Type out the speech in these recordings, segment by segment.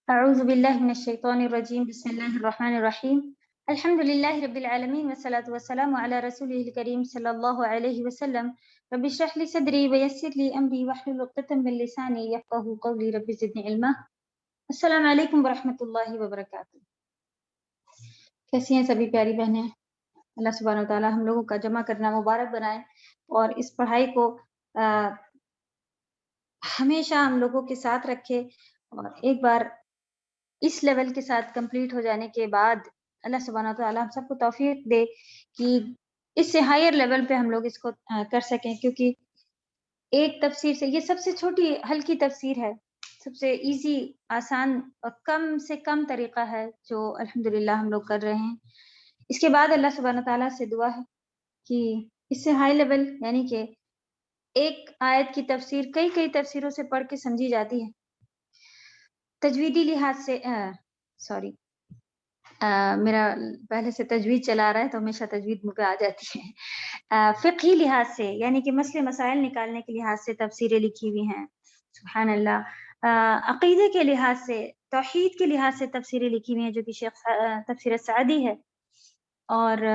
أعوذ بالله من الشيطان الرجيم بسم الله الرحمن الرحيم الحمد لله رب العالمين والصلاة والسلام على رسوله الكريم صلى الله عليه وسلم رب اشرح لي صدري ويسر لي أمري واحلل عقدة من لساني يفقهوا قولي رب زدني علما السلام علیکم ورحمۃ اللہ وبرکاتہ۔ کیسی ہیں سبھی پیاری بہنیں؟ اللہ سبحانہ وتعالی ہم لوگوں کا جمع کرنا مبارک بنائے اور اس پڑھائی کو ہمیشہ ہم لوگوں کے ساتھ رکھے، اور ایک بار اس لیول کے ساتھ کمپلیٹ ہو جانے کے بعد اللہ سبحانہ وتعالی ہم سب کو توفیق دے کہ اس سے ہائر لیول پہ ہم لوگ اس کو کر سکیں، کیونکہ ایک تفسیر سے یہ سب سے چھوٹی ہلکی تفسیر ہے، سب سے ایزی آسان اور کم سے کم طریقہ ہے جو الحمدللہ ہم لوگ کر رہے ہیں۔ اس کے بعد اللہ سبحانہ تعالیٰ سے دعا ہے کہ اس سے ہائی لیول، یعنی کہ ایک آیت کی تفسیر کئی تفسیروں سے پڑھ کے سمجھی جاتی ہے، تجویدی لحاظ سے میرا پہلے سے تجوید چلا رہا ہے تو ہمیشہ تجوید منہ پہ آ جاتی ہے، فقہی لحاظ سے یعنی کہ مسئلے مسائل نکالنے کے لحاظ سے تفسیریں لکھی ہوئی ہیں، سبحان اللہ، عقیدے کے لحاظ سے، توحید کے لحاظ سے تفسیریں لکھی ہوئی ہیں جو کہ شیخ تفسیر سعدی ہے، اور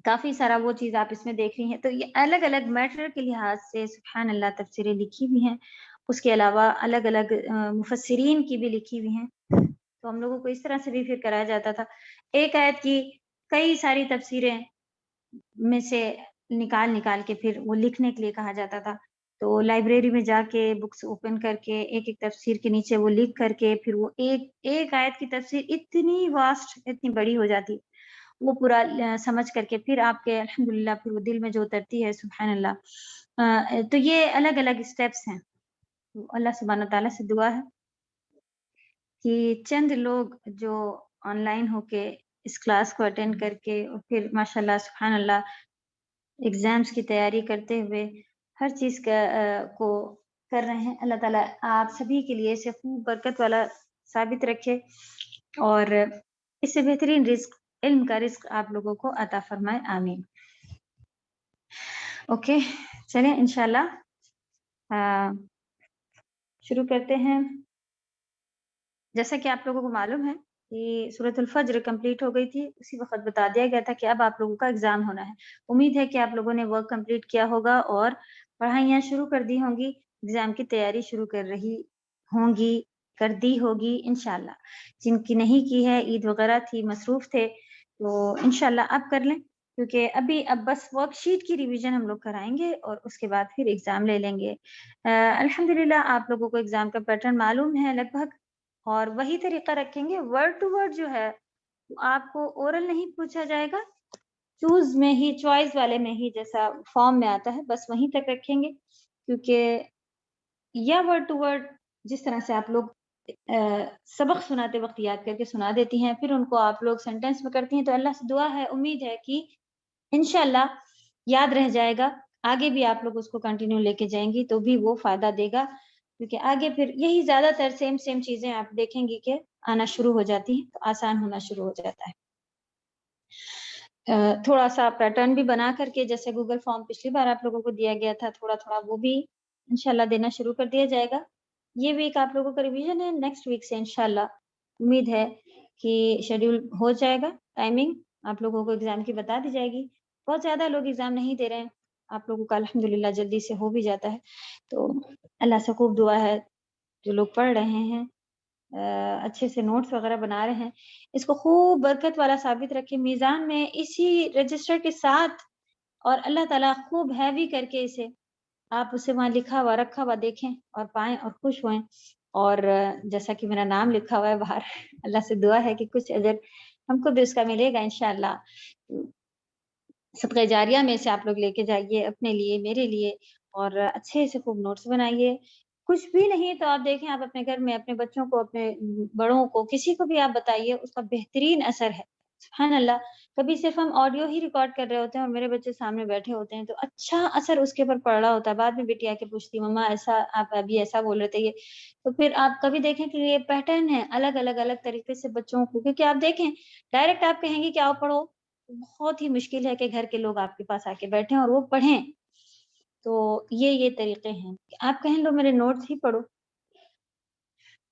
کافی سارا وہ چیز آپ اس میں دیکھ رہی ہیں، تو یہ الگ الگ میٹر کے لحاظ سے سبحان اللہ تفسیریں لکھی ہوئی ہیں۔ اس کے علاوہ الگ الگ مفسرین کی بھی لکھی ہوئی ہیں، تو ہم لوگوں کو اس طرح سے بھی پھر کرایا جاتا تھا، ایک آیت کی کئی ساری تفسیریں میں سے نکال کے پھر وہ لکھنے کے لیے کہا جاتا تھا، تو لائبریری میں جا کے بکس اوپن کر کے ایک تفسیر کے نیچے وہ لکھ کر کے پھر وہ ایک آیت کی تفسیر اتنی واسٹ، اتنی بڑی ہو جاتی، وہ پورا سمجھ کر کے پھر آپ کے الحمدللہ پھر وہ دل میں جو اترتی ہے سبحان اللہ۔ تو یہ الگ الگ اسٹیپس ہیں، اللہ سبحانہ تعالیٰ سے دعا ہے کہ چند لوگ جو آن لائن ہو کے اس کلاس کو اٹینڈ کر کے اور پھر ماشاءاللہ سبحان اللہ ایگزامس کی تیاری کرتے ہوئے ہر چیز کو کر رہے ہیں، اللہ تعالیٰ آپ سبھی کے لیے اسے خوب برکت والا ثابت رکھے اور اس سے بہترین رزق، علم کا رزق آپ لوگوں کو عطا فرمائے، آمین۔ اوکے چلیں انشاءاللہ شروع کرتے ہیں۔ جیسا کہ آپ لوگوں کو معلوم ہے کہ سورۃ الفجر کمپلیٹ ہو گئی تھی، اسی وقت بتا دیا گیا تھا کہ اب آپ لوگوں کا ایگزام ہونا ہے۔ امید ہے کہ آپ لوگوں نے ورک کمپلیٹ کیا ہوگا اور پڑھائیاں شروع کر دی ہوں گی، ایگزام کی تیاری شروع کر دی ہوگی انشاءاللہ۔ جن کی نہیں کی ہے، عید وغیرہ تھی، مصروف تھے، تو انشاءاللہ اب کر لیں، کیونکہ اب بس ورک شیٹ کی ریویژن ہم لوگ کرائیں گے اور اس کے بعد پھر ایگزام لے لیں گے۔ الحمدللہ آپ لوگوں کو ایگزام کا پیٹرن معلوم ہے لگ بھگ، اور وہی طریقہ رکھیں گے، ورڈ ٹو ورڈ جو ہے آپ کو اورل نہیں پوچھا جائے گا، چوز میں ہی، چوائس والے میں ہی جیسا فارم میں آتا ہے بس وہیں تک رکھیں گے، کیونکہ یا ورڈ ٹو ورڈ جس طرح سے آپ لوگ سبق سناتے وقت یاد کر کے سنا دیتی ہیں، پھر ان کو آپ لوگ سینٹینس میں کرتی ہیں، تو اللہ سے دعا ہے، امید ہے کہ انشاءاللہ یاد رہ جائے گا، آگے بھی آپ لوگ اس کو کنٹینیو لے کے جائیں گی تو بھی وہ فائدہ دے گا، کیونکہ آگے پھر یہی زیادہ تر سیم چیزیں آپ دیکھیں گی کہ آنا شروع ہو جاتی ہیں، تو آسان ہونا شروع ہو جاتا ہے۔ تھوڑا سا پیٹرن بھی بنا کر کے، جیسے گوگل فارم پچھلی بار آپ لوگوں کو دیا گیا تھا، تھوڑا وہ بھی انشاءاللہ دینا شروع کر دیا جائے گا۔ یہ ویک آپ لوگوں کا ریویژن ہے، نیکسٹ ویک سے انشاءاللہ امید ہے کہ شیڈیول ہو جائے گا، ٹائمنگ آپ لوگوں کو ایگزام کی بتا دی جائے گی۔ بہت زیادہ لوگ ایگزام نہیں دے رہے ہیں، آپ لوگوں کا الحمدللہ جلدی سے ہو بھی جاتا ہے، تو اللہ سے خوب دعا ہے جو لوگ پڑھ رہے ہیں، اچھے سے نوٹس وغیرہ بنا رہے ہیں، اس کو خوب برکت والا ثابت رکھے میزان میں اسی رجسٹر کے ساتھ، اور اللہ تعالیٰ خوب ہیوی کر کے اسے آپ اسے وہاں لکھا ہوا رکھا ہوا دیکھیں اور پائیں اور خوش ہوئیں، اور جیسا کہ میرا نام لکھا ہوا ہے باہر، اللہ سے دعا ہے کہ کچھ اجر ہم کو بھی اس کا ملے گا انشاءاللہ، صدقہ جاریہ میں سے آپ لوگ لے کے جائیے اپنے لیے، میرے لیے، اور اچھے سے خوب نوٹس بنائیے۔ کچھ بھی نہیں تو آپ دیکھیں، آپ اپنے گھر میں اپنے بچوں کو، اپنے بڑوں کو، کسی کو بھی آپ بتائیے، اس کا بہترین اثر ہے، سبحان اللہ۔ کبھی صرف ہم آڈیو ہی ریکارڈ کر رہے ہوتے ہیں اور میرے بچے سامنے بیٹھے ہوتے ہیں، تو اچھا اثر اس کے اوپر پڑ رہا ہوتا ہے، بعد میں بیٹی آ کے پوچھتی مما ایسا آپ ابھی ایسا بول رہے تھے، یہ تو پھر آپ کبھی دیکھیں کہ یہ پیٹرن ہے الگ طریقے سے بچوں کو، کیونکہ آپ دیکھیں ڈائریکٹ آپ کہیں گے کہ آؤ پڑھو، بہت ہی مشکل ہے کہ گھر کے لوگ آپ کے پاس آ کے بیٹھیں اور وہ پڑھیں، تو یہ طریقے ہیں کہ آپ کہیں لو میرے نوٹس ہی پڑھو،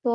تو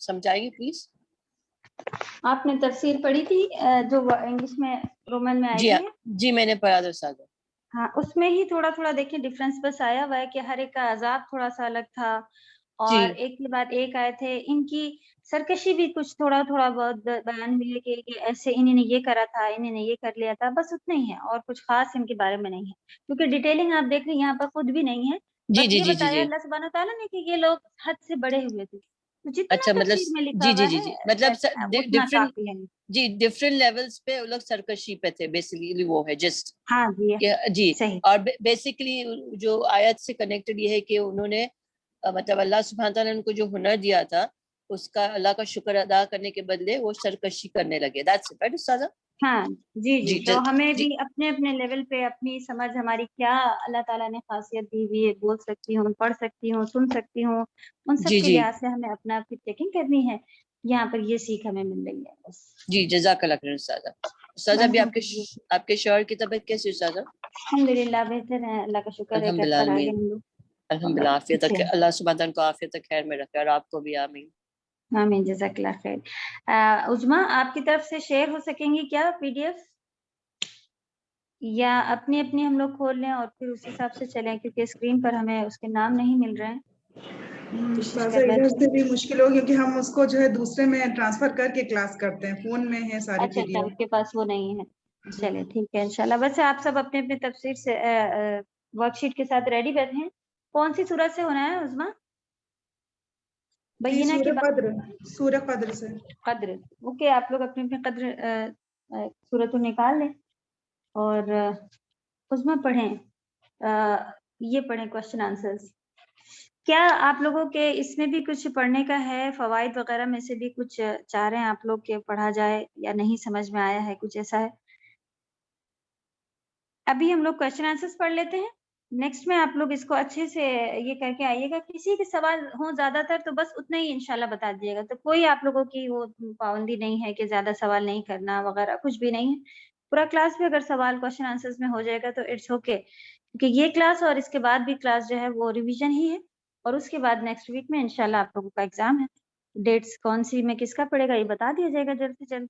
سمجھائیں گے پلیز؟ آپ نے تفسیر پڑھی تھی جو انگلش میں رومن میں آئی جی تھی؟ جی میں نے پڑھا تھا استاذہ. ہاں اس میں ہی تھوڑا تھوڑا دیکھیں ڈفرینس بس آیا ہوا ہے کہ ہر ایک کا عذاب تھوڑا سا الگ تھا اور ایک کے بعد ایک آئے تھے. ان کی سرکشی بھی کچھ تھوڑا تھوڑا بہت بیان ملے کہ ایسے انہوں نے یہ کرا تھا, انہوں نے یہ کر لیا تھا, بس اتنا ہی ہے اور کچھ خاص ان کے بارے میں نہیں ہے, کیونکہ ڈیٹیلنگ آپ دیکھ رہے ہیں یہاں پر خود بھی نہیں ہے. جی بس جی یہ جی بتایا جی. اللہ سبحانہ و تعالیٰ نے کہ یہ لوگ حد سے بڑے ہوئے تھے, تو جتنا اچھا مطلب تفسیر میں لکھا جی جی ہوا جی ہے جی مطلب اتنا ڈفرینٹ کافی ہے. جی ڈفرینٹ لیولس پہ وہ لوگ سرکشی پہ تھے بیسیکلی, وہ ہے جسٹ. ہاں جی جی صحیح. اور بیسیکلی جو آیت سے کنیکٹڈ یہ ہے کہ انہوں نے مطلب اللہ سبحانہ تعالیٰ نے ان کو جو ہنر دیا تھا اس کا اللہ کا شکر ادا کرنے کے بدلے وہ سرکشی کرنے لگے. دیٹس اٹ رائٹ استاذہ؟ ہاں جی جی. جی تو ہمیں جی بھی اپنے اپنے لیول پہ اپنی سمجھ ہماری کیا اللہ تعالیٰ نے خاصیت دی ہوئی ہے, بول سکتی ہوں, پڑھ سکتی ہوں, سن سکتی ہوں, ان سب جی کے جی لحاظ سے ہمیں اپنا آپ کی چیکنگ کرنی ہے. یہاں پر یہ سیکھ ہمیں مل رہی ہے بس. جی جزاک اللہ خیر استاذہ. استاذہ ابھی آپ کے شوہر کی طبیعت کیسی استاذہ؟ الحمد للہ بہتر ہے, اللہ کا شکر ہے. الحمد للہ گھر پر آ آمین. گئے ہم لوگ. الحمد للہ عافیت اچھا اللہ سبحانہ تعالیٰ کو عافیت خیر میں رکھے اور آپ کو بھی آمین. آمین جزاک اللہ خیر. عظما آپ کی طرف سے شیئر ہو سکیں گی کیا پی ڈی ایف, یا اپنی اپنی ہم لوگ کھول لیں اور پھر اس حساب سے چلیں, کیونکہ اسکرین پر ہمیں اس کے نام نہیں مل رہے ہیں. ادھر سے بھی مشکل ہو کیونکہ ہم اس کو جو ہے دوسرے میں ٹرانسفر کر کے کلاس کرتے ہیں, فون میں ہے ساری اچھا پی ڈی اچھا, ایف. آپ کے پاس وہ نہیں ہے. چلے ٹھیک ہے انشاءاللہ. ویسے آپ سب اپنے اپنے تفسیر سے ورک شیٹ کے ساتھ ریڈی بیٹھے ہیں. کون سی سورت سے ہونا ہے عظما؟ جی بینہ کی بات, سورہ قدر سے. قدر. اوکے, آپ لوگ اپنے اپنے قدر سورت نکال لیں اور عظما پڑھیں. یہ پڑھیں کوشچن آنسرز. کیا آپ لوگوں کے اس میں بھی کچھ پڑھنے کا ہے؟ فوائد وغیرہ میں سے بھی کچھ چاہ رہے ہیں آپ لوگ کہ پڑھا جائے, یا نہیں سمجھ میں آیا ہے, کچھ ایسا ہے؟ ابھی ہم لوگ کوشچن آنسرز پڑھ لیتے ہیں. نیکسٹ میں آپ لوگ اس کو اچھے سے یہ کر کے آئیے گا. کسی کے سوال ہوں زیادہ تر تو بس اتنا ہی انشاءاللہ بتا دیجیے گا. تو کوئی آپ لوگوں کی وہ پابندی نہیں ہے کہ زیادہ سوال نہیں کرنا وغیرہ, کچھ بھی نہیں ہے. پورا کلاس بھی اگر سوال کوشچن آنسرز میں ہو جائے گا تو اٹس اوکے, کیونکہ یہ کلاس اور اس کے بعد بھی کلاس جو ہے وہ ریویژن ہی ہے, اور اس کے بعد نیکسٹ ویک میں انشاءاللہ آپ لوگوں کا ایگزام ہے. ڈیٹس کون سی میں کس کا پڑے گا یہ بتا دیا جائے گا جلد سے جلد.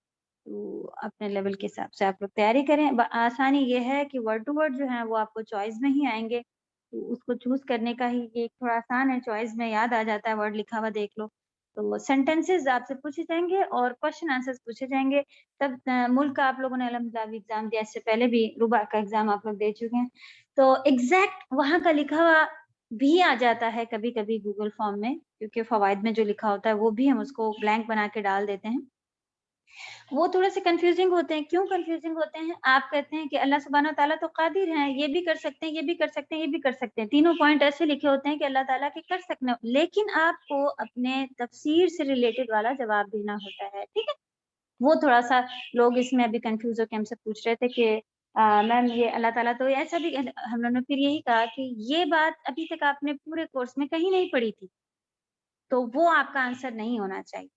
تو اپنے لیول کے حساب سے آپ لوگ تیاری کریں. آسانی یہ ہے کہ ورڈ ٹو ورڈ جو ہے وہ آپ کو چوائس میں ہی آئیں گے, تو اس کو چوز کرنے کا ہی یہ تھوڑا آسان ہے. چوائس میں یاد آ جاتا ہے, ورڈ لکھا ہوا دیکھ لو. تو سینٹینسز آپ سے پوچھے جائیں گے اور کوشچن آنسرز پوچھے جائیں گے. تب ملک کا آپ لوگوں نے الحمدللہ ایگزام دیا, اس سے پہلے بھی ربع کا ایگزام آپ لوگ دے چکے ہیں, تو ایگزیکٹ وہاں کا لکھا ہوا بھی آ جاتا ہے کبھی کبھی گوگل فارم میں, کیونکہ فوائد میں جو لکھا ہوتا ہے وہ بھی ہم اس کو بلینک بنا کے ڈال دیتے ہیں. وہ تھوڑے سے کنفیوزنگ ہوتے ہیں. کیوں کنفیوزنگ ہوتے ہیں؟ آپ کہتے ہیں کہ اللہ سبحانہ تعالیٰ تو قادر ہیں, یہ بھی کر سکتے ہیں, یہ بھی کر سکتے ہیں, یہ بھی کر سکتے ہیں. تینوں پوائنٹ ایسے لکھے ہوتے ہیں کہ اللہ تعالیٰ کے کر سکتے ہیں, لیکن آپ کو اپنے تفسیر سے ریلیٹڈ والا جواب دینا ہوتا ہے. ٹھیک ہے, وہ تھوڑا سا لوگ اس میں ابھی کنفیوز ہو کے ہم سے پوچھ رہے تھے کہ میم یہ اللہ تعالیٰ تو ایسا بھی. ہم لوگوں نے پھر یہی کہا کہ یہ بات ابھی تک آپ نے پورے کورس میں کہیں نہیں پڑھی تھی, تو وہ آپ کا آنسر نہیں ہونا چاہیے.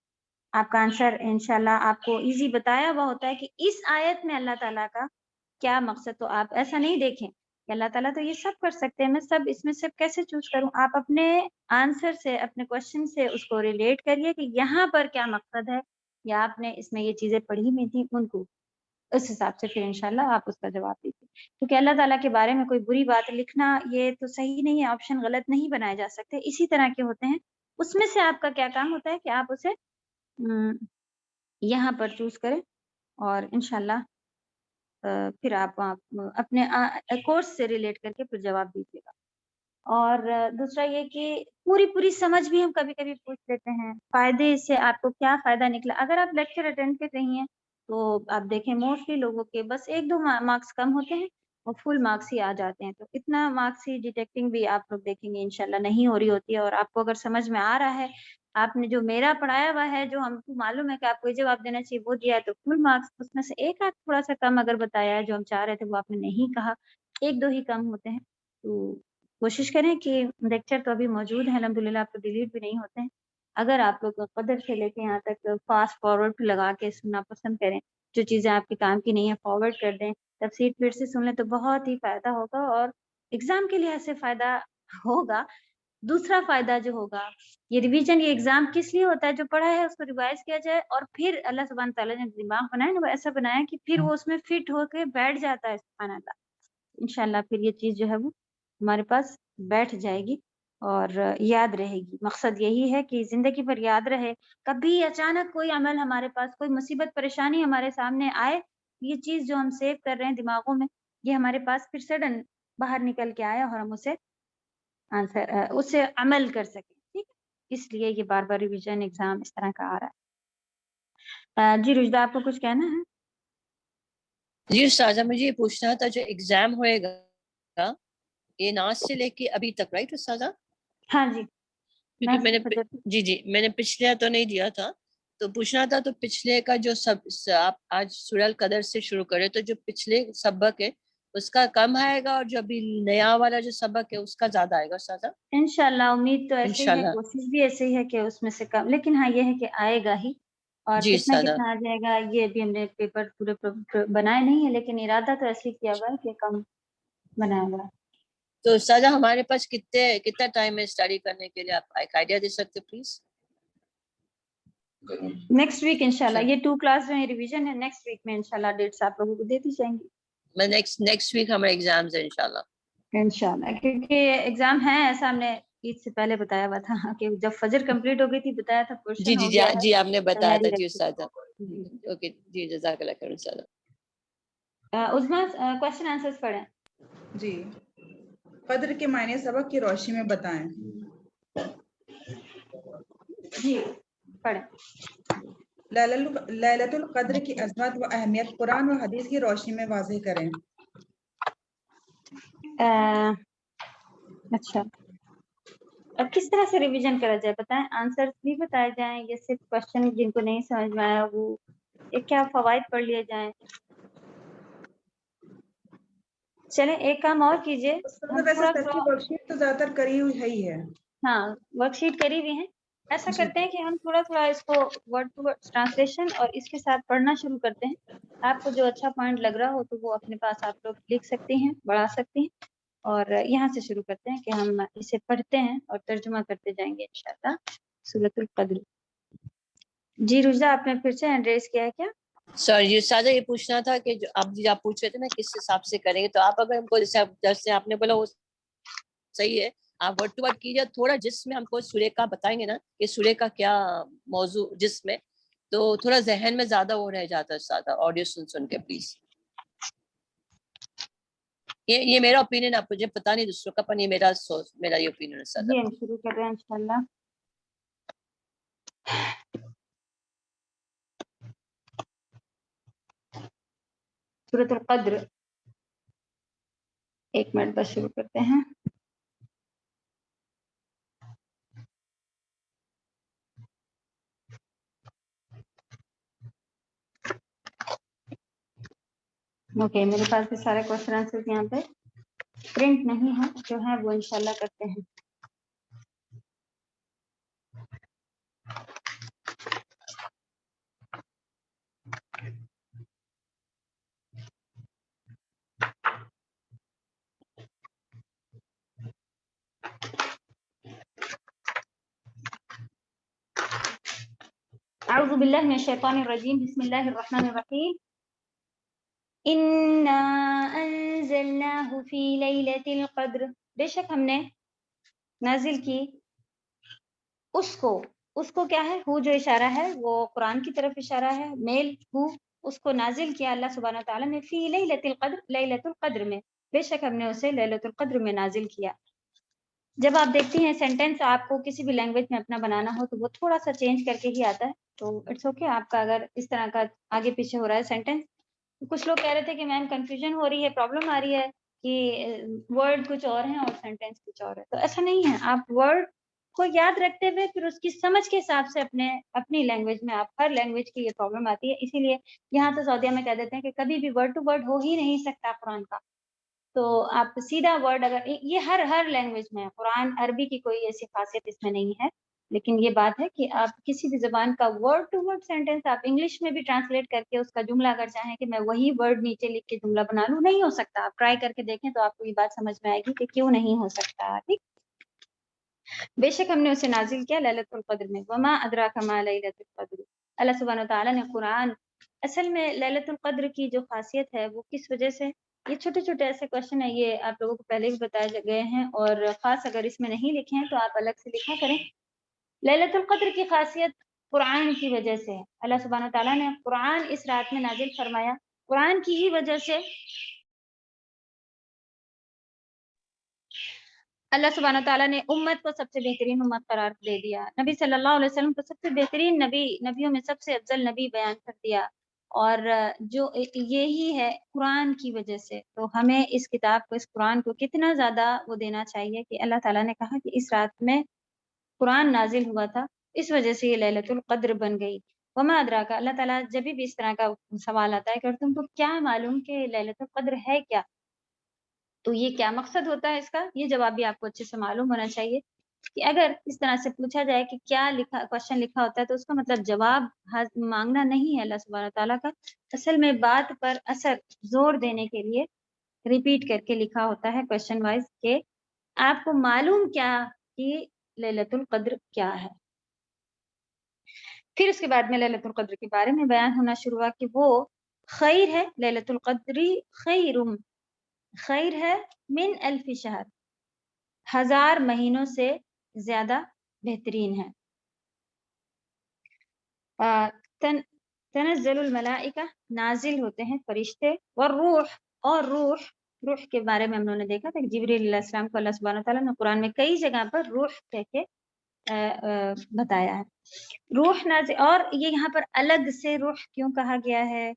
آپ کا آنسر انشاءاللہ آپ کو ایزی بتایا ہوا ہوتا ہے کہ اس آیت میں اللہ تعالیٰ کا کیا مقصد. تو آپ ایسا نہیں دیکھیں کہ اللہ تعالیٰ تو یہ سب کر سکتے ہیں, میں سب اس میں سے کیسے چوز کروں. آپ اپنے آنسر سے, اپنے کوشچن سے اس کو ریلیٹ کریے کہ یہاں پر کیا مقصد ہے, یا آپ نے اس میں یہ چیزیں پڑھی ہوئی تھیں ان کو, اس حساب سے پھر انشاءاللہ آپ اس کا جواب دیجیے. کیونکہ اللہ تعالیٰ کے بارے میں کوئی بری بات لکھنا یہ تو صحیح نہیں ہے, آپشن غلط نہیں بنائے جا سکتے. اسی طرح کے ہوتے ہیں, اس میں سے آپ کا کیا کام ہوتا ہے کہ آپ اسے یہاں پر چوز کریں, اور انشاءاللہ پھر آپ اپنے کورس سے ریلیٹ کر کے پھر جواب دیجیے گا. اور دوسرا یہ کہ پوری سمجھ بھی ہم کبھی کبھی پوچھ لیتے ہیں. فائدے سے آپ کو کیا فائدہ نکلا؟ اگر آپ لیکچر اٹینڈ کر رہی ہیں تو آپ دیکھیں موسٹلی لوگوں کے بس 1-2 مارکس کم ہوتے ہیں اور فل مارکس ہی آ جاتے ہیں. تو اتنا مارکس ہی ڈیٹیکٹنگ بھی آپ لوگ دیکھیں گے انشاءاللہ نہیں ہو رہی ہوتی ہے. اور آپ کو اگر سمجھ میں آ رہا ہے, آپ نے جو میرا پڑھایا ہوا ہے, جو ہم کو معلوم ہے کہ آپ کو یہ جواب دینا چاہیے, وہ دیا ہے, تو فل مارکس. اس میں سے ایک آدھ تھوڑا سا کم اگر بتایا ہے جو ہم چاہ رہے تھے وہ آپ نے نہیں کہا, 1-2 ہی کم ہوتے ہیں. تو کوشش کریں کہ لیکچر تو ابھی موجود ہے الحمدللہ, آپ کو ڈیلیٹ بھی نہیں ہوتے ہیں. اگر آپ لوگ قدر سے لے کے یہاں تک فاسٹ فارورڈ لگا کے سننا پسند کریں, جو چیزیں آپ کے کام کی نہیں ہیں فارورڈ کر دیں, تفسیر پھر سے سن لیں, تو بہت ہی فائدہ ہوگا اور ایگزام کے لحاظ سے فائدہ ہوگا. دوسرا فائدہ جو ہوگا یہ ریویژن، یہ ایگزام کس لیے ہوتا ہے؟ جو پڑھا ہے اس کو ریوائز کیا جائے اور پھر اللہ سبحانہ تعالیٰ نے دماغ بنایا نا وہ ایسا بنایا کہ پھر وہ اس میں فٹ ہو کے بیٹھ جاتا ہے سبحان اللہ. انشاءاللہ پھر یہ چیز جو ہے وہ ہمارے پاس بیٹھ جائے گی اور یاد رہے گی. مقصد یہی ہے کہ زندگی بھر یاد رہے. کبھی اچانک کوئی عمل ہمارے پاس، کوئی مصیبت پریشانی ہمارے سامنے آئے، یہ چیز جو ہم سیو کر رہے ہیں دماغوں میں، یہ ہمارے پاس پھر سڈن باہر نکل کے آئے اور ہم اسے آنسر اس سے عمل کر سکیں. ٹھیک ہے، اس لیے یہ بار بار ریویژن ایگزام اس طرح کا آ رہا ہے. جی رشدہ آپ کو کچھ کہنا ہے؟ جی استاذہ مجھے یہ پوچھنا تھا جو ایگزام ہوئے گا یہ ناز سے لے کے ابھی تک، رائٹ استاذہ؟ ہاں جی، کیونکہ میں نے جی میں نے پچھلے تو نہیں دیا تھا تو پوچھنا تھا. تو پچھلے کا جو آپ آج سورہ القدر سے شروع کرے تو جو پچھلے سبق ہے اس کا کم آئے گا اور جو ابھی نیا والا جو سبق ہے اس کا زیادہ آئے گا استاذہ؟ انشاءاللہ امید تو ایسے ہی ہے، انشاءاللہ کوشش بھی ایسے ہی ہے کہ اس میں سے کم، لیکن ہاں یہ ہے کہ آئے گا ہی. اور جی کتنا استاذہ. آ جائے گا یہ بھی ہم نے پیپر پورے بنائے نہیں ہے، لیکن ارادہ تو ایسے ہی کیا ہوا ہے کہ کم بنایا ہوا ہے. تو استاذہ ہمارے پاس کتنا ٹائم ہے اسٹڈی کرنے کے لیے؟ آپ ایک آئیڈیا دے سکتے پلیز؟ نیکسٹ ویک انشاءاللہ یہ 2 کلاس جو ہے ریویژن ہے، نیکسٹ ویک میں انشاءاللہ ڈیٹس آپ لوگوں کو دے دی جائیں گی. میں نیکسٹ ویک ہمارے ایگزامز ہیں انشاءاللہ. انشاءاللہ کیونکہ ایگزام ہے ایسا ہم نے عید سے پہلے بتایا ہوا تھا کہ جب فجر کمپلیٹ ہو گئی تھی بتایا تھا جی کوشچن جی ہو جی گیا ہے. جی آپ نے بتایا تیاری تھا جی رکھیں. استاذہ. اوکے جی جزاک اللہ خیر استاذہ. عظمیٰ کوشچن آنسرز پڑھیں. جی قدر کے معنی سبق کی روشنی میں بتائیں. جی پڑھیں. لیلۃ القدر کی عظمت و اہمیت قرآن و حدیث کی روشنی میں واضح کریں. اچھا اب کس طرح سے ریویژن کرا جائے بتائیں، آنسر بھی بتائے جائیں یا صرف کوشچن جن کو نہیں سمجھ میں آیا وہ کیا فوائد پڑھ لیے جائیں؟ چلیں ایک کام اور کیجئے، ہم ویسے پورا سب کی ورک شیٹ تو زیادہ تر کری ہوئی ہے ہی ہے. ہاں ورک شیٹ کری ہوئی ہیں. ایسا جی کرتے ہیں کہ ہم تھوڑا تھوڑا اس کو ورڈ ٹو ورڈ ٹرانسلیشن اور اس کے ساتھ پڑھنا شروع کرتے ہیں. آپ کو جو اچھا پوائنٹ لگ رہا ہو تو وہ اپنے پاس آپ لوگ لکھ سکتے ہیں، بڑھا سکتے ہیں، اور یہاں سے شروع کرتے ہیں کہ ہم اسے پڑھتے ہیں اور ترجمہ کرتے جائیں گے انشاءاللہ سورۃ القدر. جی رجا آپ نے پھر سے ہینڈ ریز کیا ہے کیا؟ سر یہ استاذہ یہ پوچھنا تھا کہ جو آپ پوچھ رہے تھے نا کس حساب سے کریں گے، تو آپ اگر ہم کو جیسے آپ نے بولا وہ صحیح ہے، آپ ورڈ ٹو ورڈ کیجیے تھوڑا، جس میں ہم کو سورے کا بتائیں گے نا کہ سورے کا کیا موضوع جس میں، تو تھوڑا ذہن میں زیادہ وہ رہ جاتا ہے استاذہ آڈیو سن کے پلیز. یہ میرا اوپینین، آپ مجھے پتا نہیں دوسروں کا، پر یہ میرا یہ اوپینین ہے استاذہ. جی ہم شروع کر رہے ہیں انشاءاللہ. سورۃ القدر، ایک منٹ بس شروع کرتے ہیں. اوکے میرے پاس بھی سارے کوشچن آنسر یہاں پہ پرنٹ نہیں ہے، جو ہے وہ انشاءاللہ کرتے ہیں. اعوذ باللہ من الشیطان الرجیم، بسم اللہ الرحمن الرحیم. انا انزلناہ فی لیلۃ القدر، بے شک ہم نے نازل کی اس کو کیا ہے، ہو جو اشارہ ہے وہ قرآن کی طرف اشارہ ہے، میل ہو، اس کو نازل کیا اللہ سبحانہ تعالیٰ نے فی لیلۃ القدر، لیلۃ القدر میں، بے شک ہم نے اسے لیلۃ القدر میں نازل کیا. جب آپ دیکھتی ہیں سینٹینس آپ کو کسی بھی لینگویج میں اپنا بنانا ہو تو وہ تھوڑا سا چینج کر کے ہی آتا ہے، تو اٹس اوکے. آپ کا اگر اس طرح کا آگے پیچھے ہو رہا ہے سینٹینس، کچھ لوگ کہہ رہے تھے کہ میم کنفیوژن ہو رہی ہے، پرابلم آ رہی ہے کہ ورڈ کچھ اور ہیں اور سینٹینس کچھ اور ہے، تو ایسا نہیں ہے. آپ ورڈ کو یاد رکھتے ہوئے پھر اس کی سمجھ کے حساب سے اپنی لینگویج میں، آپ ہر لینگویج کی یہ پرابلم آتی ہے، اسی لیے یہاں تو سعودیہ میں کہہ دیتے ہیں کہ کبھی بھی ورڈ ٹو ورڈ ہو ہی نہیں سکتا قرآن کا. تو آپ سیدھا ورڈ، اگر یہ ہر لینگویج میں ہے، قرآن عربی کی کوئی ایسی خاصیت اس میں نہیں ہے، لیکن یہ بات ہے کہ آپ کسی بھی زبان کا ورڈ ٹو ورڈ سینٹینس آپ انگلش میں بھی ٹرانسلیٹ کر کے اس کا جملہ اگر چاہیں کہ میں وہی ورڈ نیچے لکھ کے جملہ بنا لوں، نہیں ہو سکتا. آپ ٹرائی کر کے دیکھیں تو آپ کو یہ بات سمجھ میں آئے گی کہ کیوں نہیں ہو سکتا. ٹھیک. بے شک ہم نے اسے نازل کیا لیلۃ القدر میں. وما ادراک ما لیلۃ القدر. اللہ سبحانہ تعالیٰ نے قرآن اصل میں لیلۃ القدر کی جو خاصیت ہے وہ کس وجہ سے، یہ چھوٹے چھوٹے ایسے کوشچن ہیں، یہ آپ لوگوں کو پہلے بھی بتائے گئے ہیں، اور خاص اگر اس میں نہیں لکھے ہیں تو آپ الگ سے لکھا کریں. لیلۃ القدر کی خاصیت قرآن کی وجہ سے ہے. اللہ سبحانہ تعالیٰ نے قرآن اس رات میں نازل فرمایا، قرآن کی ہی وجہ سے اللہ سبحانہ تعالیٰ نے امت کو سب سے بہترین امت قرار دے دیا. نبی صلی اللہ علیہ وسلم کو سب سے بہترین نبی، نبیوں میں سب سے افضل نبی بیان کر دیا، اور جو یہی ہے قرآن کی وجہ سے. تو ہمیں اس کتاب کو، اس قرآن کو کتنا زیادہ وہ دینا چاہیے کہ اللہ تعالیٰ نے کہا کہ اس رات میں قرآن نازل ہوا تھا، اس وجہ سے یہ لیلۃ القدر بن گئی. وما ادراک، اللہ تعالیٰ جب بھی اس طرح کا سوال آتا ہے کہ تم کو کیا معلوم کہ لیلۃ القدر ہے کیا، تو یہ کیا مقصد ہوتا ہے اس کا، یہ جواب بھی آپ کو اچھے سے معلوم ہونا چاہیے. کہ اگر اس طرح سے پوچھا جائے کہ کیا لکھا کوشچن لکھا ہوتا ہے تو اس کا مطلب جواب مانگنا نہیں ہے اللہ سبحانہ تعالیٰ کا. اصل میں بات پر اثر زور دینے کے لیے ریپیٹ کر کے لکھا ہوتا ہے کوشچن وائز کہ آپ کو معلوم کیا کہ لیلۃ القدر کیا ہے. پھر اس کے بعد میں لیلۃ القدر کے بارے میں بیان ہونا شروع ہوا کہ وہ خیر ہے، لیلۃ القدر خیر ہے من الف شہر، 1000 مہینوں سے زیادہ بہترین ہے. تنزل الملائکہ، نازل ہوتے ہیں فرشتے، والروح، اور روح کے بارے میں ہم لوگوں نے دیکھا تھا کہ جبریل علیہ السلام کو اللہ سبحانہ تعالیٰ نے قرآن میں کئی جگہ پر روح کہہ کے بتایا ہے. روح نازل، اور یہ یہاں پر الگ سے روح کیوں کہا گیا ہے؟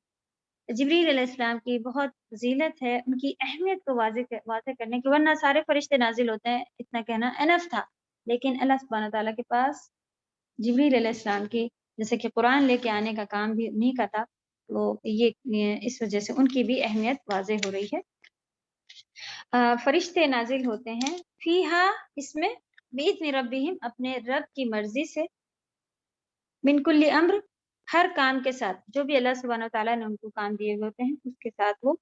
جبریل علیہ السلام کی بہت فضیلت ہے، ان کی اہمیت کو واضح کرنے کی، ورنہ سارے فرشتے نازل ہوتے ہیں اتنا کہنا انف تھا. لیکن اللہ سبحانہ تعالیٰ کے پاس جبریل علیہ السلام کی جیسے کہ قرآن لے کے آنے کا کام بھی انہیں کا تھا، تو یہ اس وجہ سے ان کی بھی اہمیت واضح ہو رہی ہے. فرشتے نازل ہوتے ہیں فیہا، اس میں بِإِذْنِ ربہم، اپنے رب کی مرضی سے، من کل امر، ہر کام کے ساتھ، جو بھی اللہ سبحانہ تعالیٰ نے ان کو کام دیے ہوتے ہیں اس کے ساتھ وہ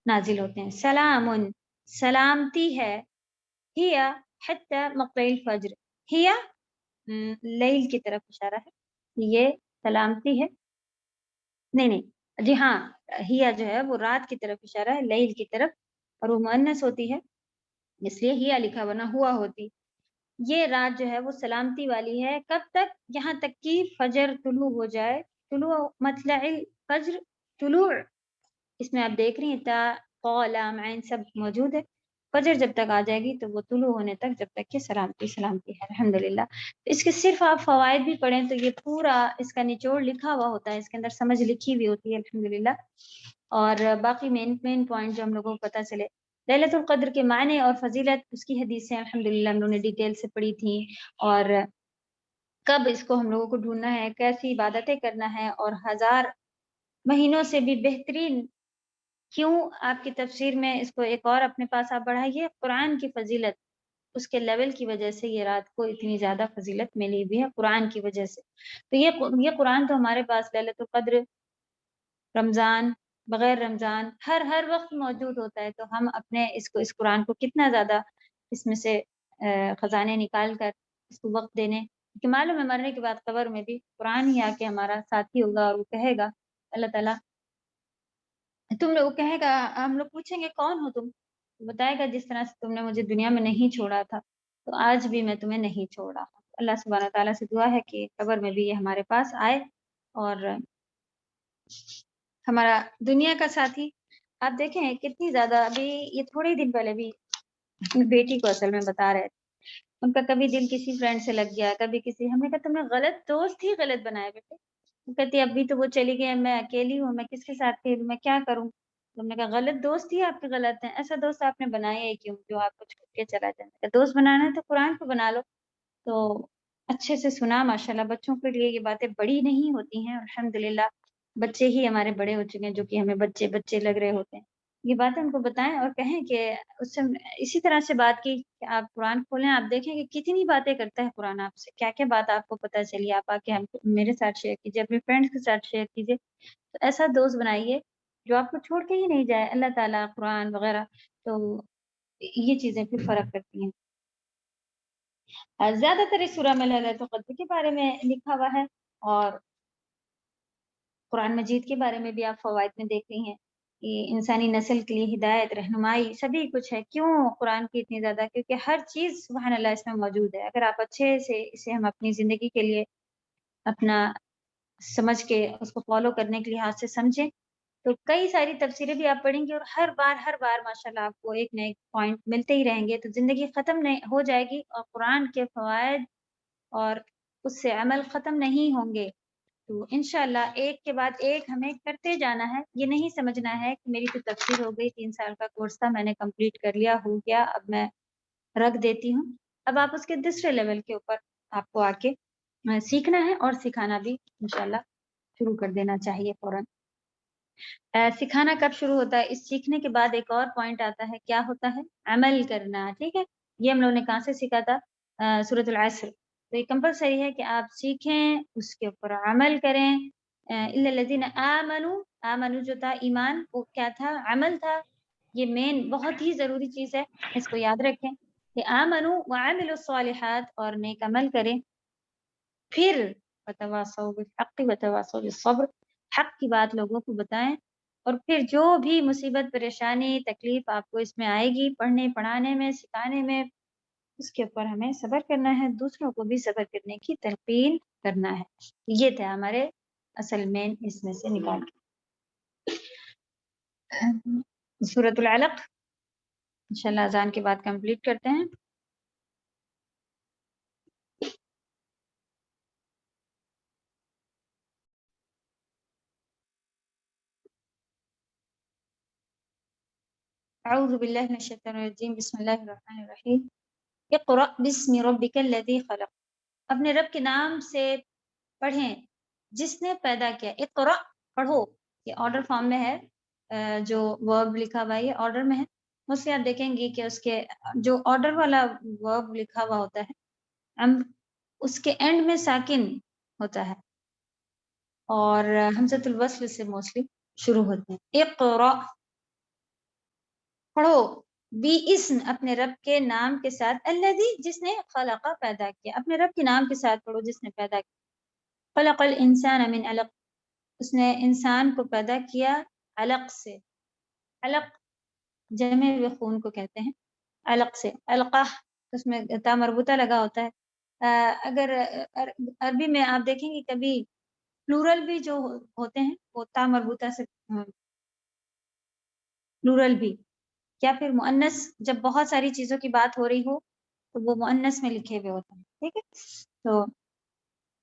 نازل ہوتے ہیں. سلام، سلامتی ہے، ہیا حتی مطلع الفجر، ہیا لیل کی طرف اشارہ ہے، یہ سلامتی ہے، نہیں جی ہاں، ہیا جو ہے وہ رات کی طرف اشارہ ہے، لیل کی طرف، اور وہ مؤنث ہوتی ہے اس لیے ہیا لکھا، ورنہ ہوا ہوتی. یہ رات جو ہے وہ سلامتی والی ہے، کب تک؟ یہاں تک کہ فجر طلوع ہو جائے. طلوع مطلع الفجر، طلوع اس میں آپ دیکھ رہی ہیں تا قا لام عین سب موجود ہے. فجر جب تک آ جائے گی تو وہ طلوع ہونے تک، جب تک کہ سلامتی ہے. الحمدللہ. اس کے صرف آپ فوائد بھی پڑھیں تو یہ پورا اس کا نچوڑ لکھا ہوا ہوتا ہے، اس کے اندر سمجھ لکھی ہوئی ہوتی ہے الحمدللہ. اور باقی مین پوائنٹ جو ہم لوگوں کو پتہ چلے، لیلۃ القدر کے معنی اور فضیلت، اس کی حدیثیں الحمدللہ ہم لوگوں نے ڈیٹیل سے پڑھی تھیں، اور کب اس کو ہم لوگوں کو ڈھونڈنا ہے، کیسی عبادتیں کرنا ہے، اور 1000 مہینوں سے بھی بہترین کیوں. آپ کی تفسیر میں اس کو ایک اور اپنے پاس آپ بڑھائیے، قرآن کی فضیلت، اس کے لیول کی وجہ سے یہ رات کو اتنی زیادہ فضیلت ملی بھی ہے قرآن کی وجہ سے. تو یہ قرآن تو ہمارے پاس لیلۃ القدر، رمضان، بغیر رمضان، ہر وقت موجود ہوتا ہے. تو ہم اپنے اس قرآن کو کتنا زیادہ اس میں سے خزانے نکال کر اس کو وقت دینے، کہ معلوم ہے مرنے کے بعد قبر میں بھی قرآن ہی آ کے ہمارا ساتھی ہوگا، اور وہ کہے گا اللہ تعالیٰ، تم لوگ کہے گا، ہم لوگ پوچھیں گے کون ہو تم، بتائے گا جس طرح سے تم نے مجھے دنیا میں نہیں چھوڑا تھا تو آج بھی میں تمہیں نہیں چھوڑا. اللہ سبحانہ تعالیٰ سے دعا ہے کہ قبر میں بھی یہ ہمارے پاس آئے اور ہمارا دنیا کا ساتھی. آپ دیکھیں کتنی زیادہ، ابھی یہ تھوڑے ہی دن پہلے بھی بیٹی کو اصل میں بتا رہے تھے، ان کا کبھی دل کسی فرینڈ سے لگ گیا، کبھی کسی، ہم نے کہا تمہیں غلط دوست ہی غلط بنایا بیٹے. وہ کہتی ابھی تو وہ چلی گئی، میں اکیلی ہوں، میں کس کے ساتھ کھیلوں، میں کیا کروں. تم نے کہا غلط دوست ہی آپ کے غلط ہیں، ایسا دوست آپ نے بنایا ہے کیوں جو آپ کو چھوڑ کے چلا جائے. دوست بنانا ہے تو قرآن کو بنا لو. تو اچھے سے سنا ماشاءاللہ. بچوں کے لیے یہ باتیں بڑی نہیں ہوتی ہیں، الحمدللہ بچے ہی ہمارے بڑے ہو چکے ہیں، جو کہ ہمیں بچے لگ رہے ہوتے ہیں. یہ باتیں ان کو بتائیں اور کہیں کہ اس سے اسی طرح سے بات کی کہ آپ قرآن کھولیں، آپ دیکھیں کہ کتنی باتیں کرتا ہے قرآن آپ سے، کیا کیا بات آپ کو پتہ چلی. آپ آ کے میرے ساتھ شیئر کیجیے، اپنے فرینڈس کے ساتھ شیئر کیجیے. تو ایسا دوست بنائیے جو آپ کو چھوڑ کے ہی نہیں جائے، اللہ تعالیٰ، قرآن وغیرہ. تو یہ چیزیں پھر فرق کرتی ہیں. زیادہ تر اس سورہ میں لیلۃ القدر کے بارے میں لکھا ہوا ہے، اور قرآن مجید کے بارے میں بھی آپ فوائد میں دیکھ رہی ہیں کہ انسانی نسل کے لیے ہدایت، رہنمائی، سبھی کچھ ہے۔ کیوں قرآن کی اتنی زیادہ؟ کیونکہ ہر چیز سبحان اللہ اس میں موجود ہے۔ اگر آپ اچھے سے اسے ہم اپنی زندگی کے لیے اپنا سمجھ کے اس کو فالو کرنے کے لحاظ سے سمجھیں تو کئی ساری تفسیریں بھی آپ پڑھیں گے، اور ہر بار ماشاءاللہ آپ کو ایک نئے پوائنٹ ملتے ہی رہیں گے، تو زندگی ختم نہیں ہو جائے گی اور قرآن کے فوائد اور اس سے عمل ختم نہیں ہوں گے۔ تو انشاءاللہ ایک کے بعد ایک ہمیں کرتے جانا ہے۔ یہ نہیں سمجھنا ہے کہ میری تو تفسیر ہو گئی، 3 سال کا کورس تھا، میں نے کمپلیٹ کر لیا، ہو گیا، اب میں رکھ دیتی ہوں۔ اب آپ اس کے دوسرے لیول کے اوپر آپ کو آ کے سیکھنا ہے، اور سکھانا بھی انشاءاللہ شروع کر دینا چاہیے فوراً۔ سکھانا کب شروع ہوتا ہے؟ اس سیکھنے کے بعد ایک اور پوائنٹ آتا ہے، کیا ہوتا ہے؟ عمل کرنا، ٹھیک ہے؟ یہ ہم لوگوں نے کہاں سے سیکھا تھا؟ سورۃ العصر۔ تو یہ کمپلسری ہے کہ آپ سیکھیں، اس کے اوپر عمل کریں۔ الا الذین آمنوا، آمنوا جو تھا ایمان، وہ کیا تھا؟ عمل تھا۔ یہ مین بہت ہی ضروری چیز ہے، اس کو یاد رکھیں کہ آمنوا وعملوا الصالحات، اور نیک عمل کریں، پھر وتواصوا بالحق وتواصوا بالصبر، حق کی بات لوگوں کو بتائیں، اور پھر جو بھی مصیبت، پریشانی، تکلیف آپ کو اس میں آئے گی، پڑھنے پڑھانے میں، سکھانے میں، اس کے اوپر ہمیں صبر کرنا ہے، دوسروں کو بھی صبر کرنے کی تلقین کرنا ہے۔ یہ تھا ہمارے اصل مین اس میں سے نکال کے۔ سورۃ العلق انشاءاللہ اذان کے بعد کمپلیٹ کرتے ہیں۔ اعوذ باللہ من الشیطان الرجیم، بسم اللہ الرحمن الرحیم۔ اقرأ بسم ربک الذی خلق، اپنے رب کے نام سے پڑھیں جس نے پیدا کیا۔ اقرأ، پڑھو، یہ آرڈر فارم میں ہے، جو ورب لکھا ہوا ہے یہ آرڈر میں ہے۔ موسٹلی آپ دیکھیں گے کہ اس کے جو آرڈر والا ورب لکھا ہوا ہوتا ہے اس کے اینڈ میں ساکن ہوتا ہے، اور ہمزۃ الوصل سے موسٹلی شروع ہوتے ہیں۔ اقرأ، پڑھو، بی اسم، اپنے رب کے نام کے ساتھ، الذی، جس نے، خلق، پیدا کیا، اپنے رب کے نام کے ساتھ پڑھو جس نے پیدا کیا۔ خلق الانسان من علق، اس نے انسان کو پیدا کیا علق سے۔ علق جمع خون کو کہتے ہیں، علق سے۔ علقہ، اس میں تا مربوطہ لگا ہوتا ہے۔ اگر عربی میں آپ دیکھیں گے کبھی پلورل بھی جو ہوتے ہیں وہ تا مربوطہ سے، پلورل بھی، یا پھر مؤنث، جب بہت ساری چیزوں کی بات ہو رہی ہو تو وہ مؤنث میں لکھے ہوئے ہوتے ہیں، ٹھیک ہے؟ تو